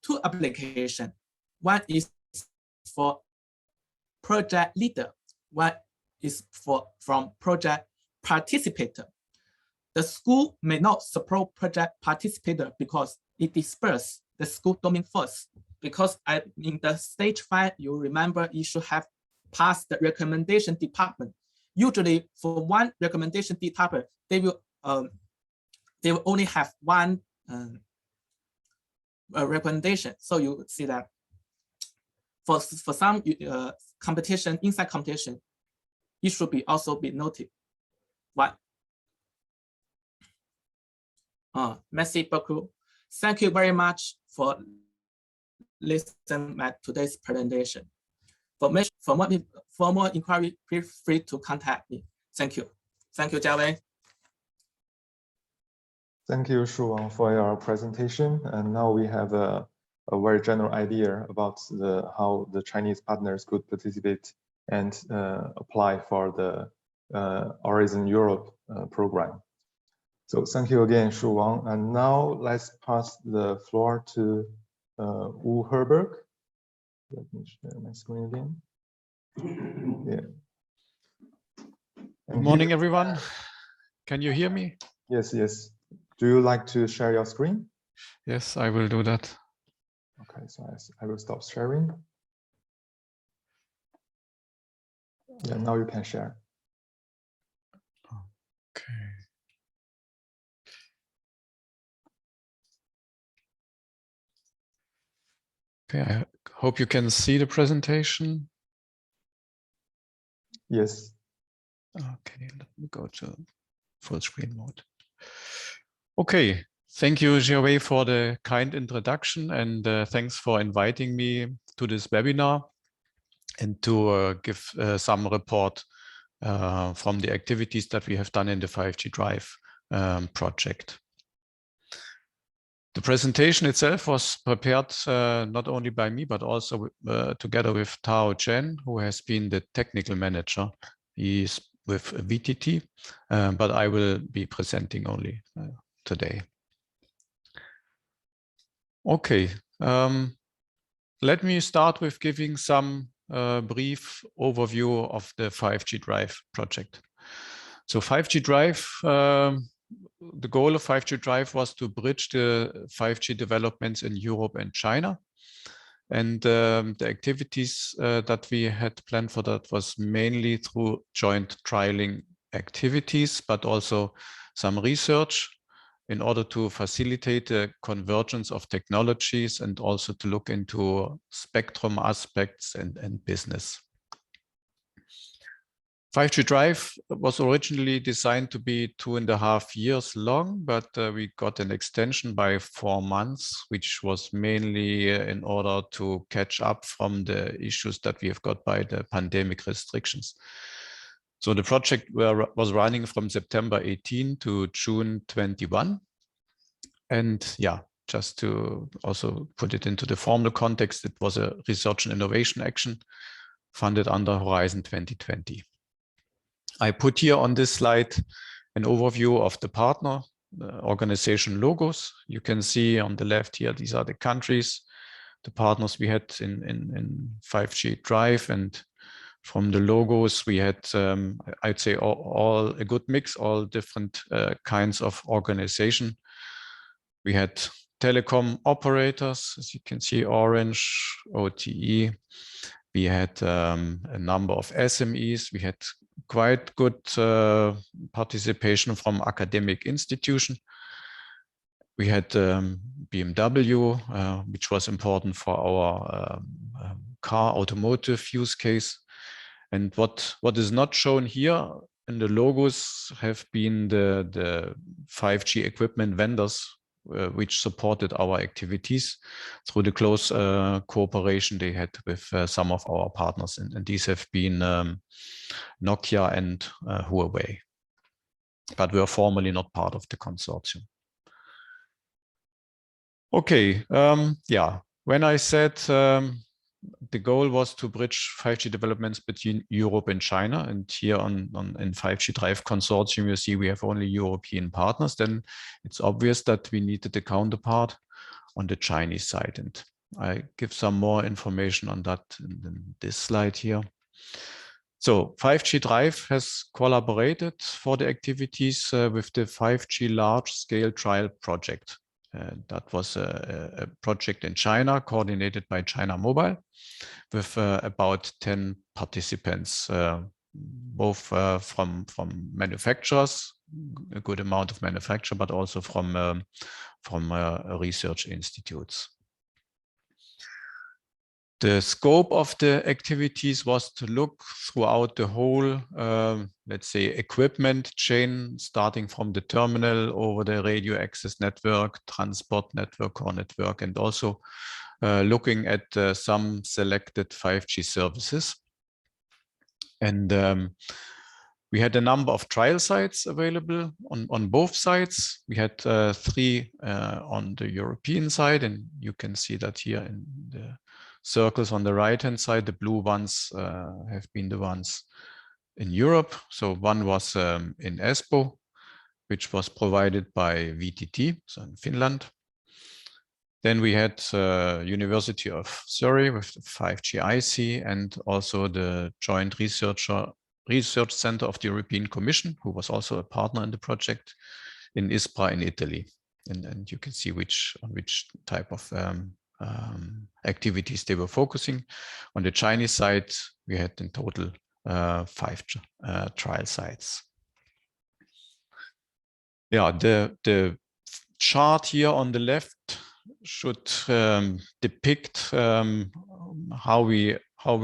2 applications. One is for project leader, one is from project participator. The school may not support project participator because it disperses the school domain first. Because in the stage 5, you remember you should have passed the recommendation department. Usually for one recommendation department, they will only have one recommendation. So you see that for some competition, inside competition, it should be also be noted. What? Merci beaucoup. Thank you very much for listening to today's presentation. For more inquiry, feel free to contact me. Thank you. Thank you, Jiawei. Thank you, Shuwang, for your presentation. And now we have a very general idea about how the Chinese partners could participate and apply for the Horizon Europe program. So thank you again, Shu Wang. And now let's pass the floor to Wu Herberg. Let me share my screen again. Yeah. Good morning, everyone. Can you hear me? Yes, yes. Do you like to share your screen? Yes, I will do that. Okay, so I will stop sharing. Yeah, now you can share. Okay. Okay, I hope you can see the presentation. Yes. Okay, let me go to full screen mode. Okay, thank you, Jiawei, for the kind introduction, and thanks for inviting me to this webinar and to give some report from the activities that we have done in the 5G Drive project. The presentation itself was prepared not only by me, but also together with Tao Chen, who has been the technical manager. He is with VTT, but I will be presenting only today. Okay, let me start with giving some brief overview of the 5G Drive project. So 5G Drive, the goal of 5G Drive was to bridge the 5G developments in Europe and China. And the activities that we had planned for that was mainly through joint trialing activities, but also some research in order to facilitate the convergence of technologies and also to look into spectrum aspects and business. 5G Drive was originally designed to be 2.5 years long, but we got an extension by 4 months, which was mainly in order to catch up from the issues that we have got by the pandemic restrictions. So the project was running from September 18 to June 21. And yeah, just to also put it into the formal context, it was a research and innovation action funded under Horizon 2020. I put here on this slide an overview of the partner organization logos. You can see on the left here, these are the countries, the partners we had in 5G Drive, and from the logos we had, I'd say all a good mix, all different kinds of organization. We had telecom operators, as you can see, Orange, OTE. We had a number of SMEs. We had quite good participation from academic institutions. We had BMW, which was important for our car automotive use case. And what is not shown here in the logos have been the 5G equipment vendors which supported our activities through the close cooperation they had with some of our partners. And these have been Nokia and Huawei, but we are formally not part of the consortium. Okay, yeah, when I said the goal was to bridge 5G developments between Europe and China, and here in 5G Drive Consortium, you see we have only European partners, then it's obvious that we needed a counterpart on the Chinese side. And I give some more information on that in this slide here. So 5G Drive has collaborated for the activities with the 5G large-scale trial project. That was a project in China coordinated by China Mobile with about 10 participants, both from manufacturers, a good amount of manufacturers, but also from research institutes. The scope of the activities was to look throughout the whole, let's say, equipment chain, starting from the terminal over the radio access network, transport network, core network, and also looking at some selected 5G services. And we had a number of trial sites available on both sides. We had 3 on the European side, and you can see that here in the circles on the right-hand side. The blue ones have been the ones in Europe. So one was in Espoo, which was provided by VTT, so in Finland. Then we had University of Surrey with the 5G IC, and also the joint research center of the European Commission, who was also a partner in the project, in Ispra in Italy. And you can see on which type of activities they were focusing. On the Chinese side, we had in total 5 trial sites. Yeah, the chart here on the left should depict how we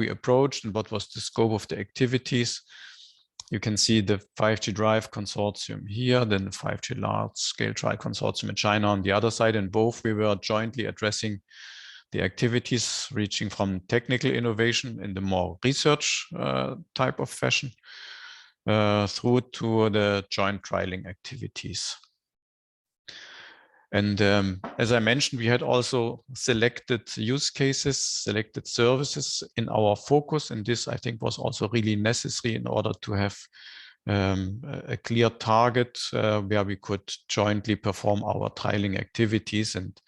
approached and what was the scope of the activities. You can see the 5G Drive Consortium here, then the 5G Large Scale Trial Consortium in China on the other side, and both we were jointly addressing the activities reaching from technical innovation in the more research type of fashion through to the joint trialing activities. And as I mentioned, we had also selected use cases, selected services in our focus. And this, I think, was also really necessary in order to have a clear target where we could jointly perform our trialing activities and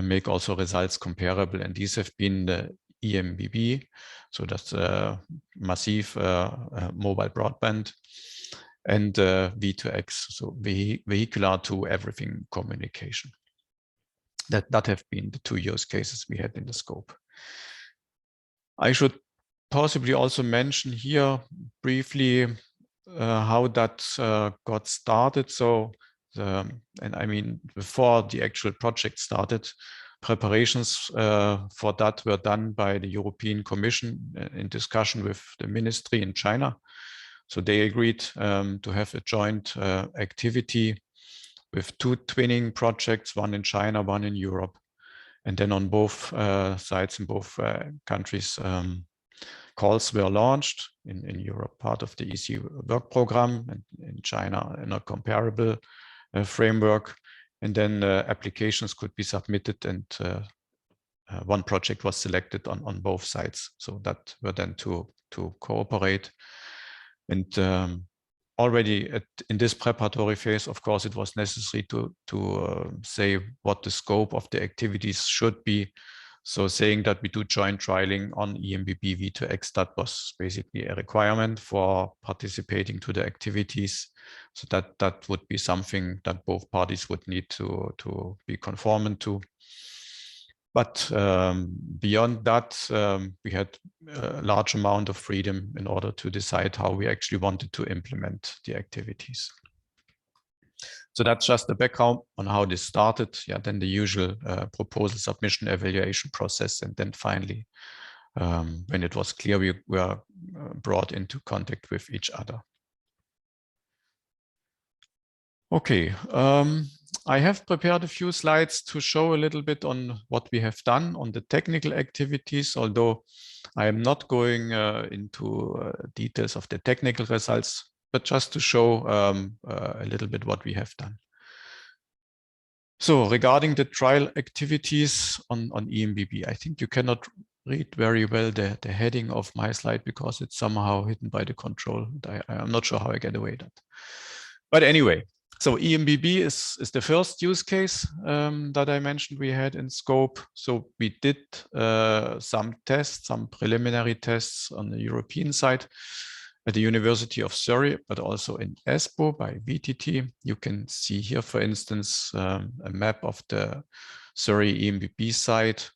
make also results comparable. And these have been the EMBB, so that's massive mobile broadband, and V2X, so vehicular to everything communication. That have been the 2 use cases we had in the scope. I should possibly also mention here briefly how that got started. So, and I mean, before the actual project started, preparations for that were done by the European Commission in discussion with the ministry in China. So they agreed to have a joint activity with 2 twinning projects, one in China, one in Europe. And then on both sides in both countries, calls were launched. In Europe, part of the EC work program, and in China, in a comparable framework. And then applications could be submitted, and one project was selected on both sides. So that were then to cooperate. And already in this preparatory phase, of course, it was necessary to say what the scope of the activities should be. So saying that we do joint trialing on EMBB V2X, that was basically a requirement for participating to the activities. So that would be something that both parties would need to be conformant to. But beyond that, we had a large amount of freedom in order to decide how we actually wanted to implement the activities. So that's just the background on how this started. Yeah, then the usual proposal submission evaluation process. And then finally, when it was clear, we were brought into contact with each other. Okay, I have prepared a few slides to show a little bit on what we have done on the technical activities, although I am not going into details of the technical results, but just to show a little bit what we have done. So regarding the trial activities on EMBB, I think you cannot read very well the heading of my slide because it's somehow hidden by the control. I'm not sure how I get away with that. But anyway, so EMBB is the first use case that I mentioned we had in scope. So we did some tests, some preliminary tests on the European side at the University of Surrey, but also in Espoo by VTT. You can see here, for instance, a map of the Surrey EMBB site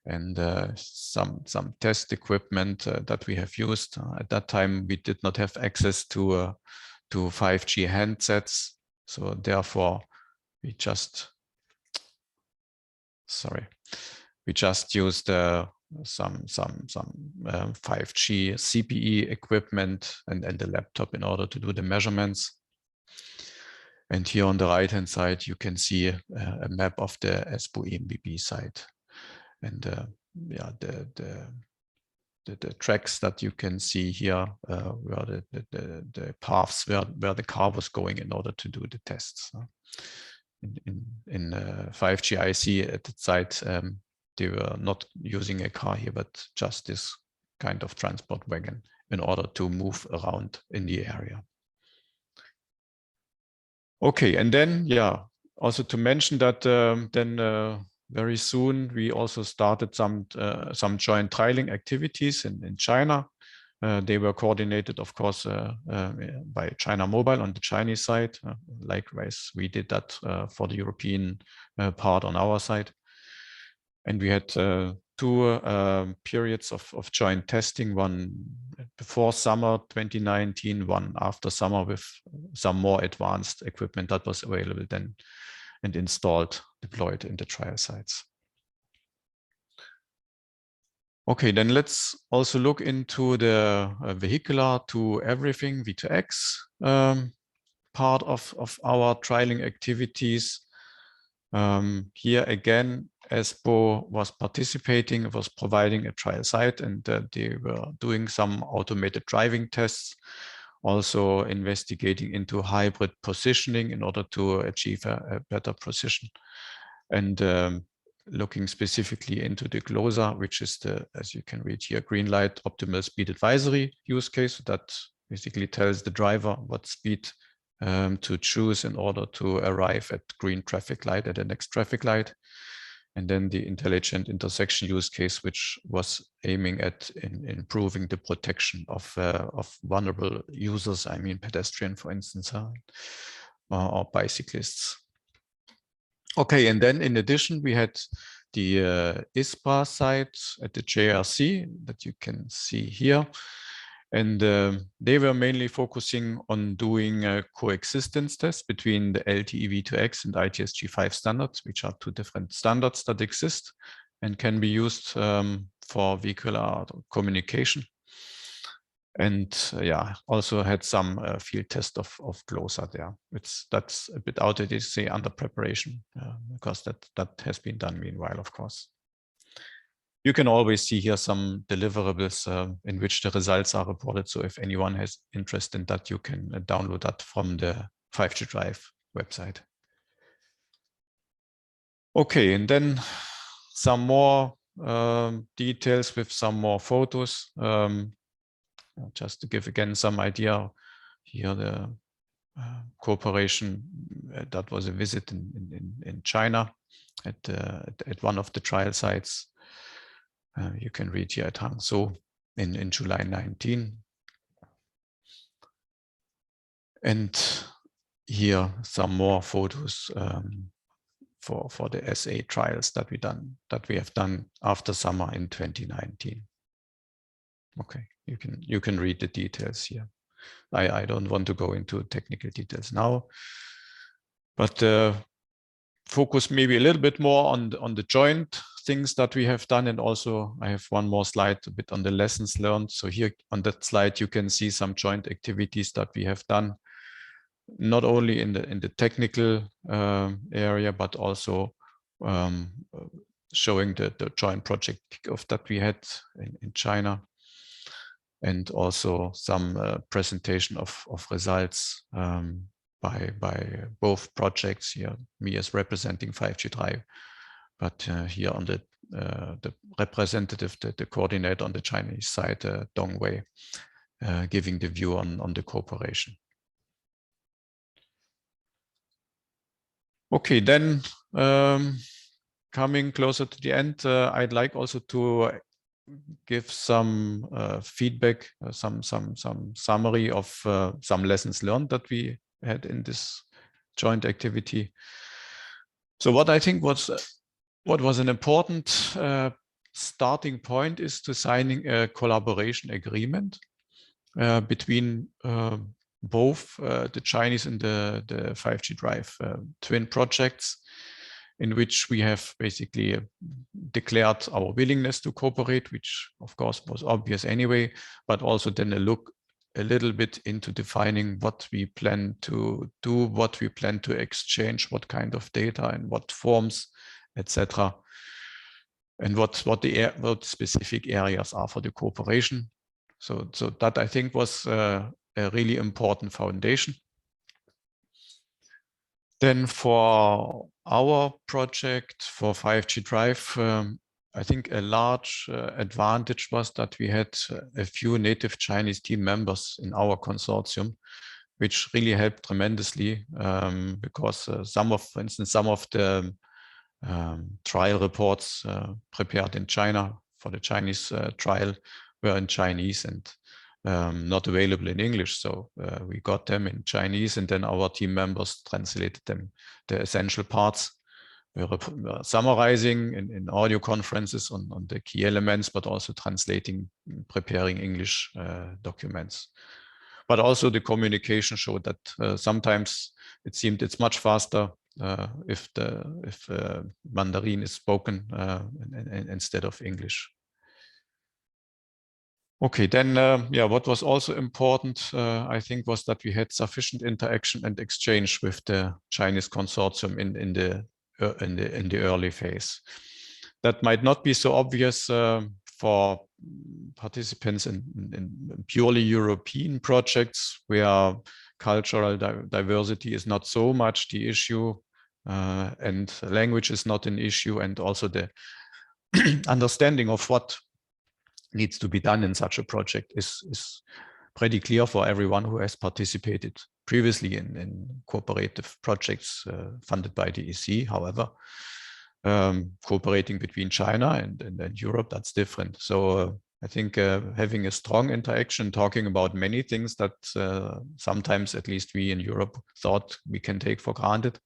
and some test equipment that we have used. At that time, we did not have access to 5G handsets. So therefore, we just used some 5G CPE equipment and the laptop in order to do the measurements. And here on the right-hand side, you can see a map of the Espoo EMBB site. And yeah, the tracks that you can see here were the paths where the car was going in order to do the tests. In 5G IC at the site, they were not using a car here, but just this kind of transport wagon in order to move around in the area. Okay, and then, yeah, also to mention that very soon we also started some joint trialing activities in China. They were coordinated, of course, by China Mobile on the Chinese side. Likewise, we did that for the European part on our side. And we had two periods of joint testing, one before summer 2019, one after summer with some more advanced equipment that was available then and installed, deployed in the trial sites. Okay, then let's also look into the vehicular to everything V2X part of our trialing activities. Here again, ESPO was participating, was providing a trial site, and they were doing some automated driving tests, also investigating into hybrid positioning in order to achieve a better precision. And looking specifically into the GLOSA, which is the, as you can read here, green light optimal speed advisory use case that basically tells the driver what speed to choose in order to arrive at green traffic light at the next traffic light. And then the intelligent intersection use case, which was aiming at improving the protection of vulnerable users, I mean pedestrian, for instance, or bicyclists. Okay, and then in addition, we had the ISPA site at the JRC that you can see here. And they were mainly focusing on doing a coexistence test between the LTE V2X and ITSG5 standards, which are two different standards that exist and can be used for vehicular communication. And yeah, also had some field test of GLOSA there. That's a bit outdated, say under preparation, because that has been done meanwhile, of course. You can always see here some deliverables in which the results are reported. So if anyone has interest in that, you can download that from the 5G Drive website. Okay, and then some more details with some more photos. Just to give again some idea here, the cooperation that was a visit in China at one of the trial sites. You can read here at Hangzhou in July 19. And here some more photos for the SA trials that we have done after summer in 2019. Okay, you can read the details here. I don't want to go into technical details now, but focus maybe a little bit more on the joint things that we have done. And also I have one more slide a bit on the lessons learned. So here on that slide, you can see some joint activities that we have done, not only in the technical area, but also showing the joint project kickoff that we had in China. And also some presentation of results by both projects here, me as representing 5G Drive, but here on the representative, the coordinator on the Chinese side, Dong Wei, giving the view on the cooperation. Okay, then coming closer to the end, I'd like also to give some feedback, some summary of some lessons learned that we had in this joint activity. So what I think what was an important starting point is to signing a collaboration agreement between both the Chinese and the 5G Drive twin projects, in which we have basically declared our willingness to cooperate, which of course was obvious anyway, but also then a look a little bit into defining what we plan to do, what we plan to exchange, what kind of data and what forms, etc. And what specific areas are for the cooperation. So that I think was a really important foundation. Then for our project for 5G Drive, I think a large advantage was that we had a few native Chinese team members in our consortium, which really helped tremendously because for instance, some of the trial reports prepared in China for the Chinese trial were in Chinese and not available in English. So we got them in Chinese, and then our team members translated them, the essential parts. We were summarizing in audio conferences on the key elements, but also translating, preparing English documents. But also the communication showed that sometimes it seemed it's much faster if Mandarin is spoken instead of English. Okay, then yeah, what was also important, I think, was that we had sufficient interaction and exchange with the Chinese consortium in the early phase. That might not be so obvious for participants in purely European projects where cultural diversity is not so much the issue, and language is not an issue, and also the understanding of what needs to be done in such a project is pretty clear for everyone who has participated previously in cooperative projects funded by the EC. However, cooperating between China and Europe, that's different. So I think having a strong interaction, talking about many things that sometimes at least we in Europe thought we can take for granted,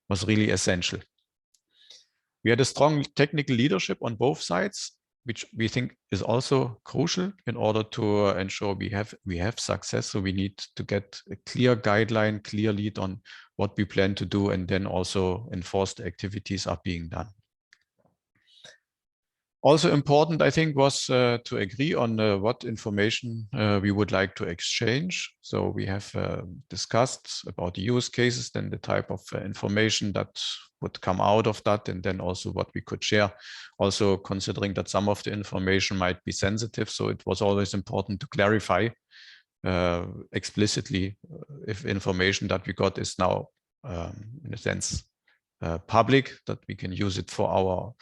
was really essential. We had a strong technical leadership on both sides, which we think is also crucial in order to ensure we have success. So we need to get a clear guideline, clear lead on what we plan to do, and then also enforce the activities are being done. Also important, I think, was to agree on what information we would like to exchange. So we have discussed about the use cases, then the type of information that would come out of that, and then also what we could share. Also considering that some of the information might be sensitive, so it was always important to clarify explicitly if information that we got is now, in a sense, public, that we can use it for our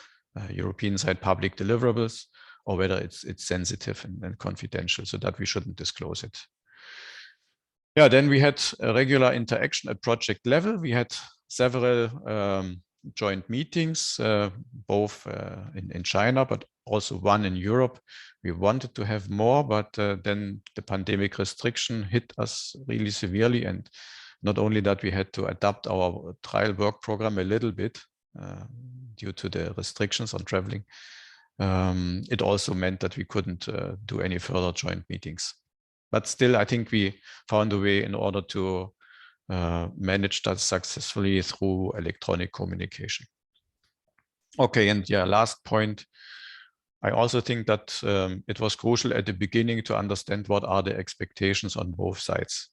European side public deliverables, or whether it's sensitive and confidential, so that we shouldn't disclose it. Yeah, then we had a regular interaction at project level. We had several joint meetings, both in China, but also one in Europe. We wanted to have more, but then the pandemic restriction hit us really severely. And not only that, we had to adapt our trial work program a little bit due to the restrictions on traveling. It also meant that we couldn't do any further joint meetings. But still, I think we found a way in order to manage that successfully through electronic communication. Okay, and yeah, last point. I also think that it was crucial at the beginning to understand what are the expectations on both sides.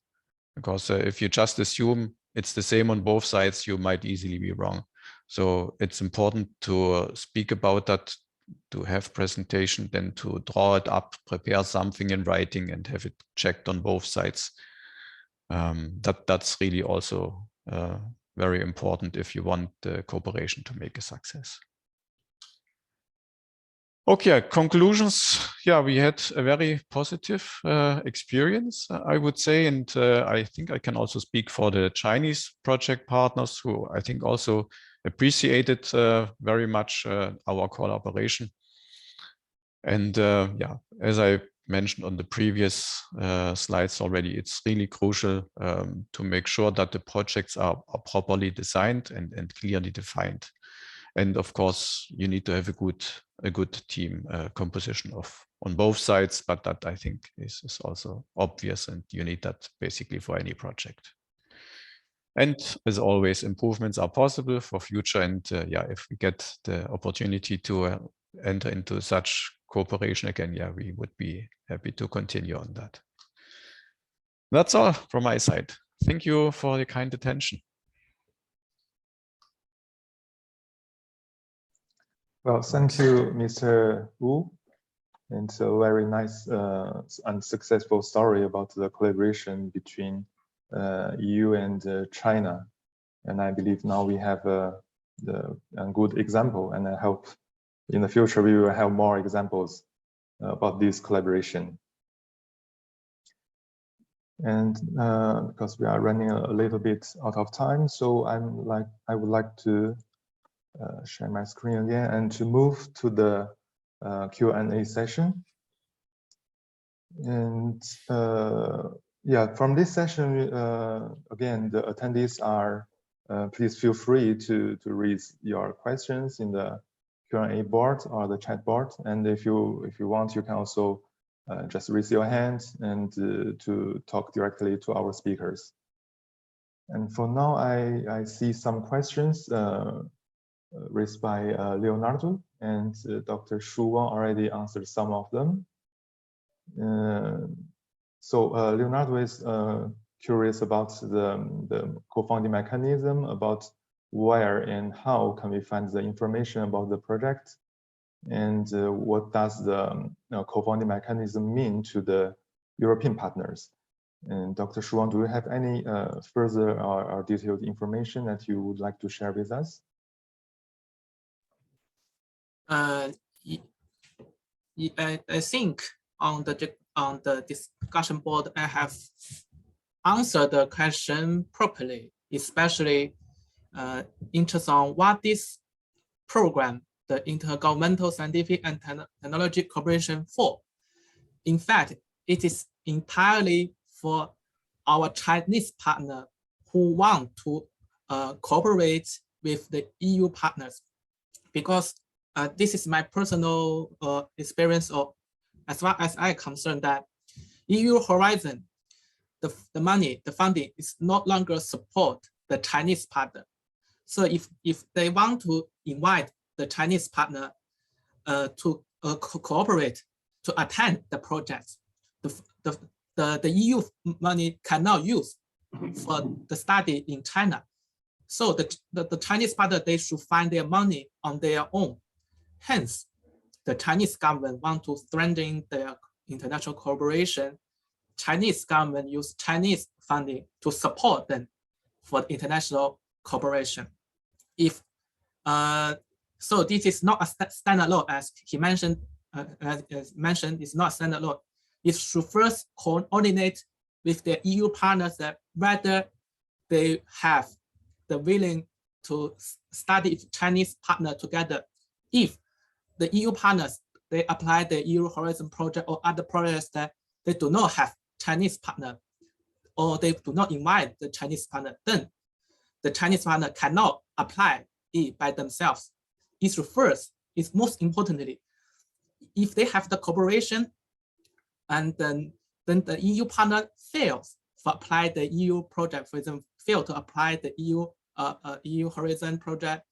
Because if you just assume it's the same on both sides, you might easily be wrong. So it's important to speak about that, to have presentation, then to draw it up, prepare something in writing and have it checked on both sides. That's really also very important if you want the cooperation to make a success. Okay, conclusions. Yeah, we had a very positive experience, I would say. And I think I can also speak for the Chinese project partners, who I think also appreciated very much our collaboration. And yeah, as I mentioned on the previous slides already, it's really crucial to make sure that the projects are properly designed and clearly defined. And of course, you need to have a good team composition on both sides, but that I think is also obvious, and you need that basically for any project. And as always, improvements are possible for future. And yeah, if we get the opportunity to enter into such cooperation again, yeah, we would be happy to continue on that. That's all from my side. Thank you for your kind attention. Well, thank you, Mr. Wu. And a very nice and successful story about the collaboration between EU and China. And I believe now we have a good example, and I hope in the future, we will have more examples about this collaboration. And because we are running a little bit out of time, so I would like to share my screen again and to move to the Q&A session. And yeah, from this session, again, the attendees are, please feel free to raise your questions in the Q&A board or the chat board. And if you want, you can also just raise your hand and to talk directly to our speakers. And for now, I see some questions raised by Leonardo, and Dr. Shu Wang already answered some of them. So Leonardo is curious about the co-funding mechanism, about where and how can we find the information about the project, and what does the co-funding mechanism mean to the European partners. And Dr. Shu Wang, do you have any further or detailed information that you would like to share with us? I think on the discussion board, I have answered the question properly, especially interest on what this program, the Intergovernmental Scientific and Technology Cooperation for. In fact, it is entirely for our Chinese partner who want to cooperate with the EU partners, because this is my personal experience, or as far as I'm concerned, that EU Horizon, the money, the funding is no longer support the Chinese partner. So if they want to invite the Chinese partner to cooperate, to attend the project, the EU money cannot use for the study in China. So the Chinese partner, they should find their money on their own. Hence, the Chinese government want to strengthen their international cooperation. Chinese government use Chinese funding to support them for international cooperation. If so, this is not a standalone, as he mentioned. As mentioned, it's not standalone. It should first coordinate with the EU partners that whether they have the willing to study with Chinese partner together. If the EU partners, they apply the EU Horizon project or other projects that they do not have Chinese partner, or they do not invite the Chinese partner, then the Chinese partner cannot apply it by themselves. It's first, it's most importantly, if they have the cooperation and then the EU partner fails to apply the EU project, for example, fail to apply the EU Horizon project,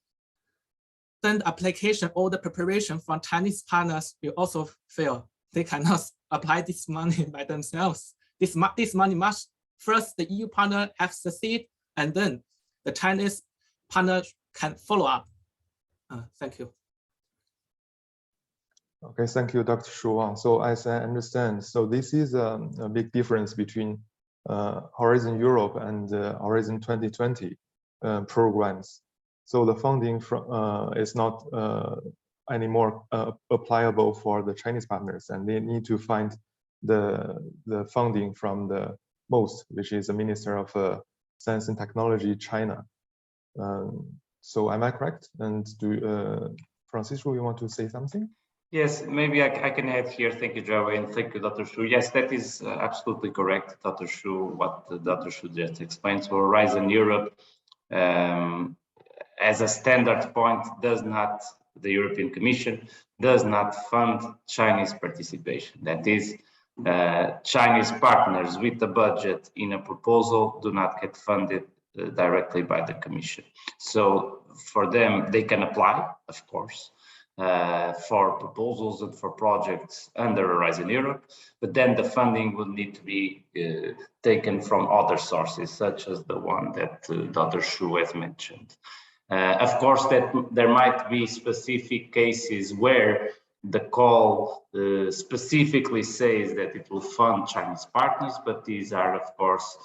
then the application or the preparation from Chinese partners will also fail. They cannot apply this money by themselves. This money must first the EU partner have succeed, and then the Chinese partner can follow up. Thank you. Okay, thank you, Dr. Shu Wang. So as I understand, so this is a big difference between Horizon Europe and Horizon 2020 programs. So the funding is not anymore applicable for the Chinese partners, and they need to find the funding from the MOST, which is the Minister of Science and Technology, China. So am I correct? And do Francisco, you want to say something? Yes, maybe I can add here. Thank you, Joey, and thank you, Dr. Shu. Yes, that is absolutely correct, Dr. Shu, what Dr. Shu just explained. So Horizon Europe, as a standard point, the European Commission does not fund Chinese participation. That is, Chinese partners with the budget in a proposal do not get funded directly by the Commission. So for them, they can apply, of course, for proposals and for projects under Horizon Europe, but then the funding will need to be taken from other sources, such as the one that Dr. Shu has mentioned. Of course, that there might be specific cases where the call specifically says that it will fund Chinese partners, but these are, of course,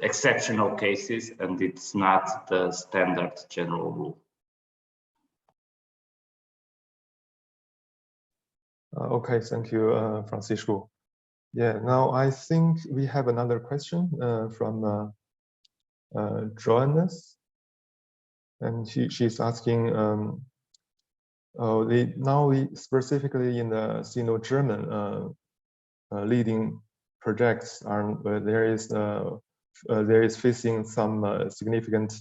exceptional cases, and it's not the standard general rule. Okay, thank you, Francisco. Yeah, now I think we have another question from Joannes, and she's asking, now we specifically in the Sino-German leading projects are there is facing some significant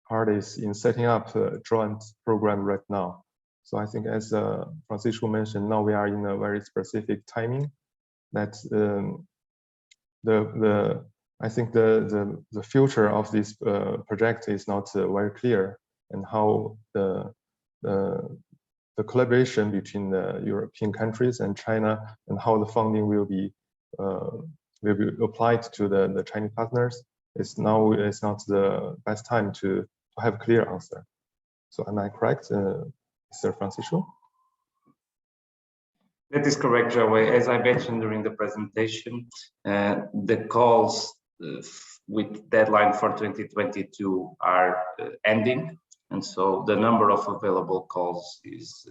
parties in setting up a joint program right now. So I think, as Francisco mentioned, now we are in a very specific timing that I think the future of this project is not very clear, and how the collaboration between the European countries and China, and how the funding will be applied to the Chinese partners is now not the best time to have a clear answer. So am I correct, Mr. Francisco? That is correct, Joey. As I mentioned during the presentation, the calls with deadline for 2022 are ending. And so the number of available calls is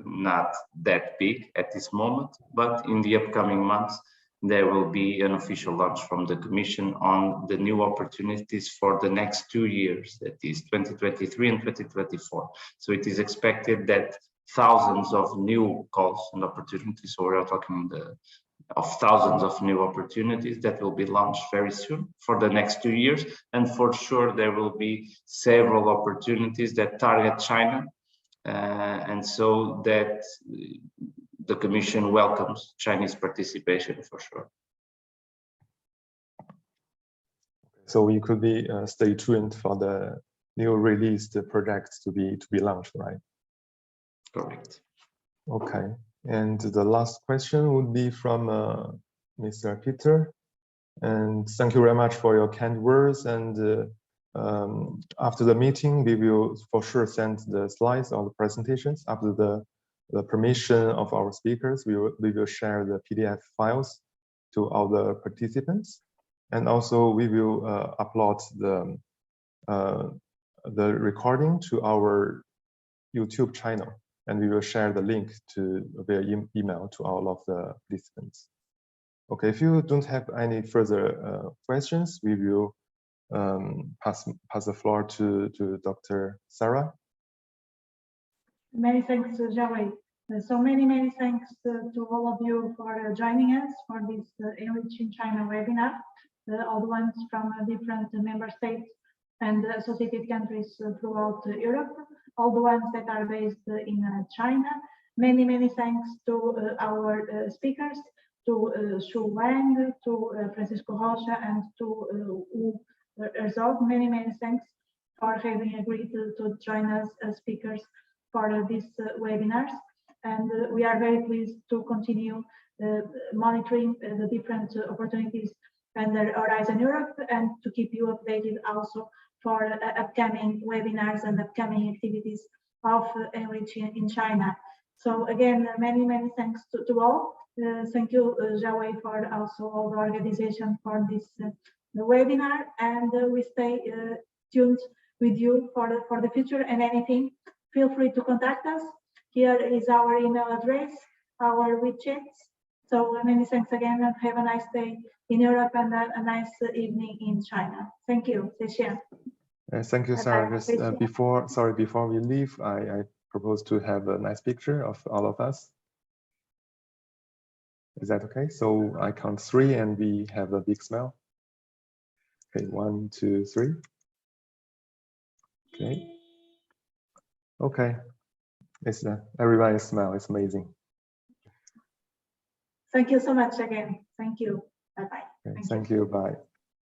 not that big at this moment, but in the upcoming months, there will be an official launch from the Commission on the new opportunities for the next 2 years, that is 2023 and 2024. So it is expected that thousands of new calls and opportunities, so we're talking of thousands of new opportunities that will be launched very soon for the next 2 years. And for sure, there will be several opportunities that target China. And so that the Commission welcomes Chinese participation for sure. So we could be stay tuned for the new released projects to be launched, right? Correct. Okay. And the last question would be from Mr. Peter. And thank you very much for your kind words. And after the meeting, we will for sure send the slides or the presentations. After the permission of our speakers, we will share the PDF files to all the participants. And also we will upload the recording to our YouTube channel. And we will share the link via email to all of the participants. Okay, if you don't have any further questions, we will pass the floor to Dr. Sarah. Many thanks, Joey. So many thanks to all of you for joining us for this ENRICH in China webinar, all the ones from different member states and associated countries throughout Europe, all the ones that are based in China. Many thanks to our speakers, to Shu Wang, to Francisco Rocha, and to Wu Herzog. Many thanks for having agreed to join us as speakers for these webinars. And we are very pleased to continue monitoring the different opportunities under Horizon Europe, and to keep you updated also for upcoming webinars and upcoming activities of ENRICH in China. So again, many thanks to all. Thank you, Joey, for also all the organization for this webinar, and we stay tuned with you for the future, and anything, feel free to contact us. Here is our email address, our WeChats. So many thanks again, and have a nice day in Europe and a nice evening in China. Thank you. Thank you, Sarah. Just before we leave, I propose to have a nice picture of all of us. Is that okay? So I count 3 and we have a big smile. Okay, 1, 2, 3. Okay. Okay. It's everybody's smile. It's amazing. Thank you so much again. Thank you. Bye-bye. Okay, thank you. Bye.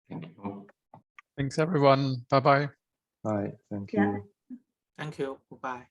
Thank you. Thanks, everyone. Bye-bye. Bye. Thank you. Yeah. Thank you. Goodbye.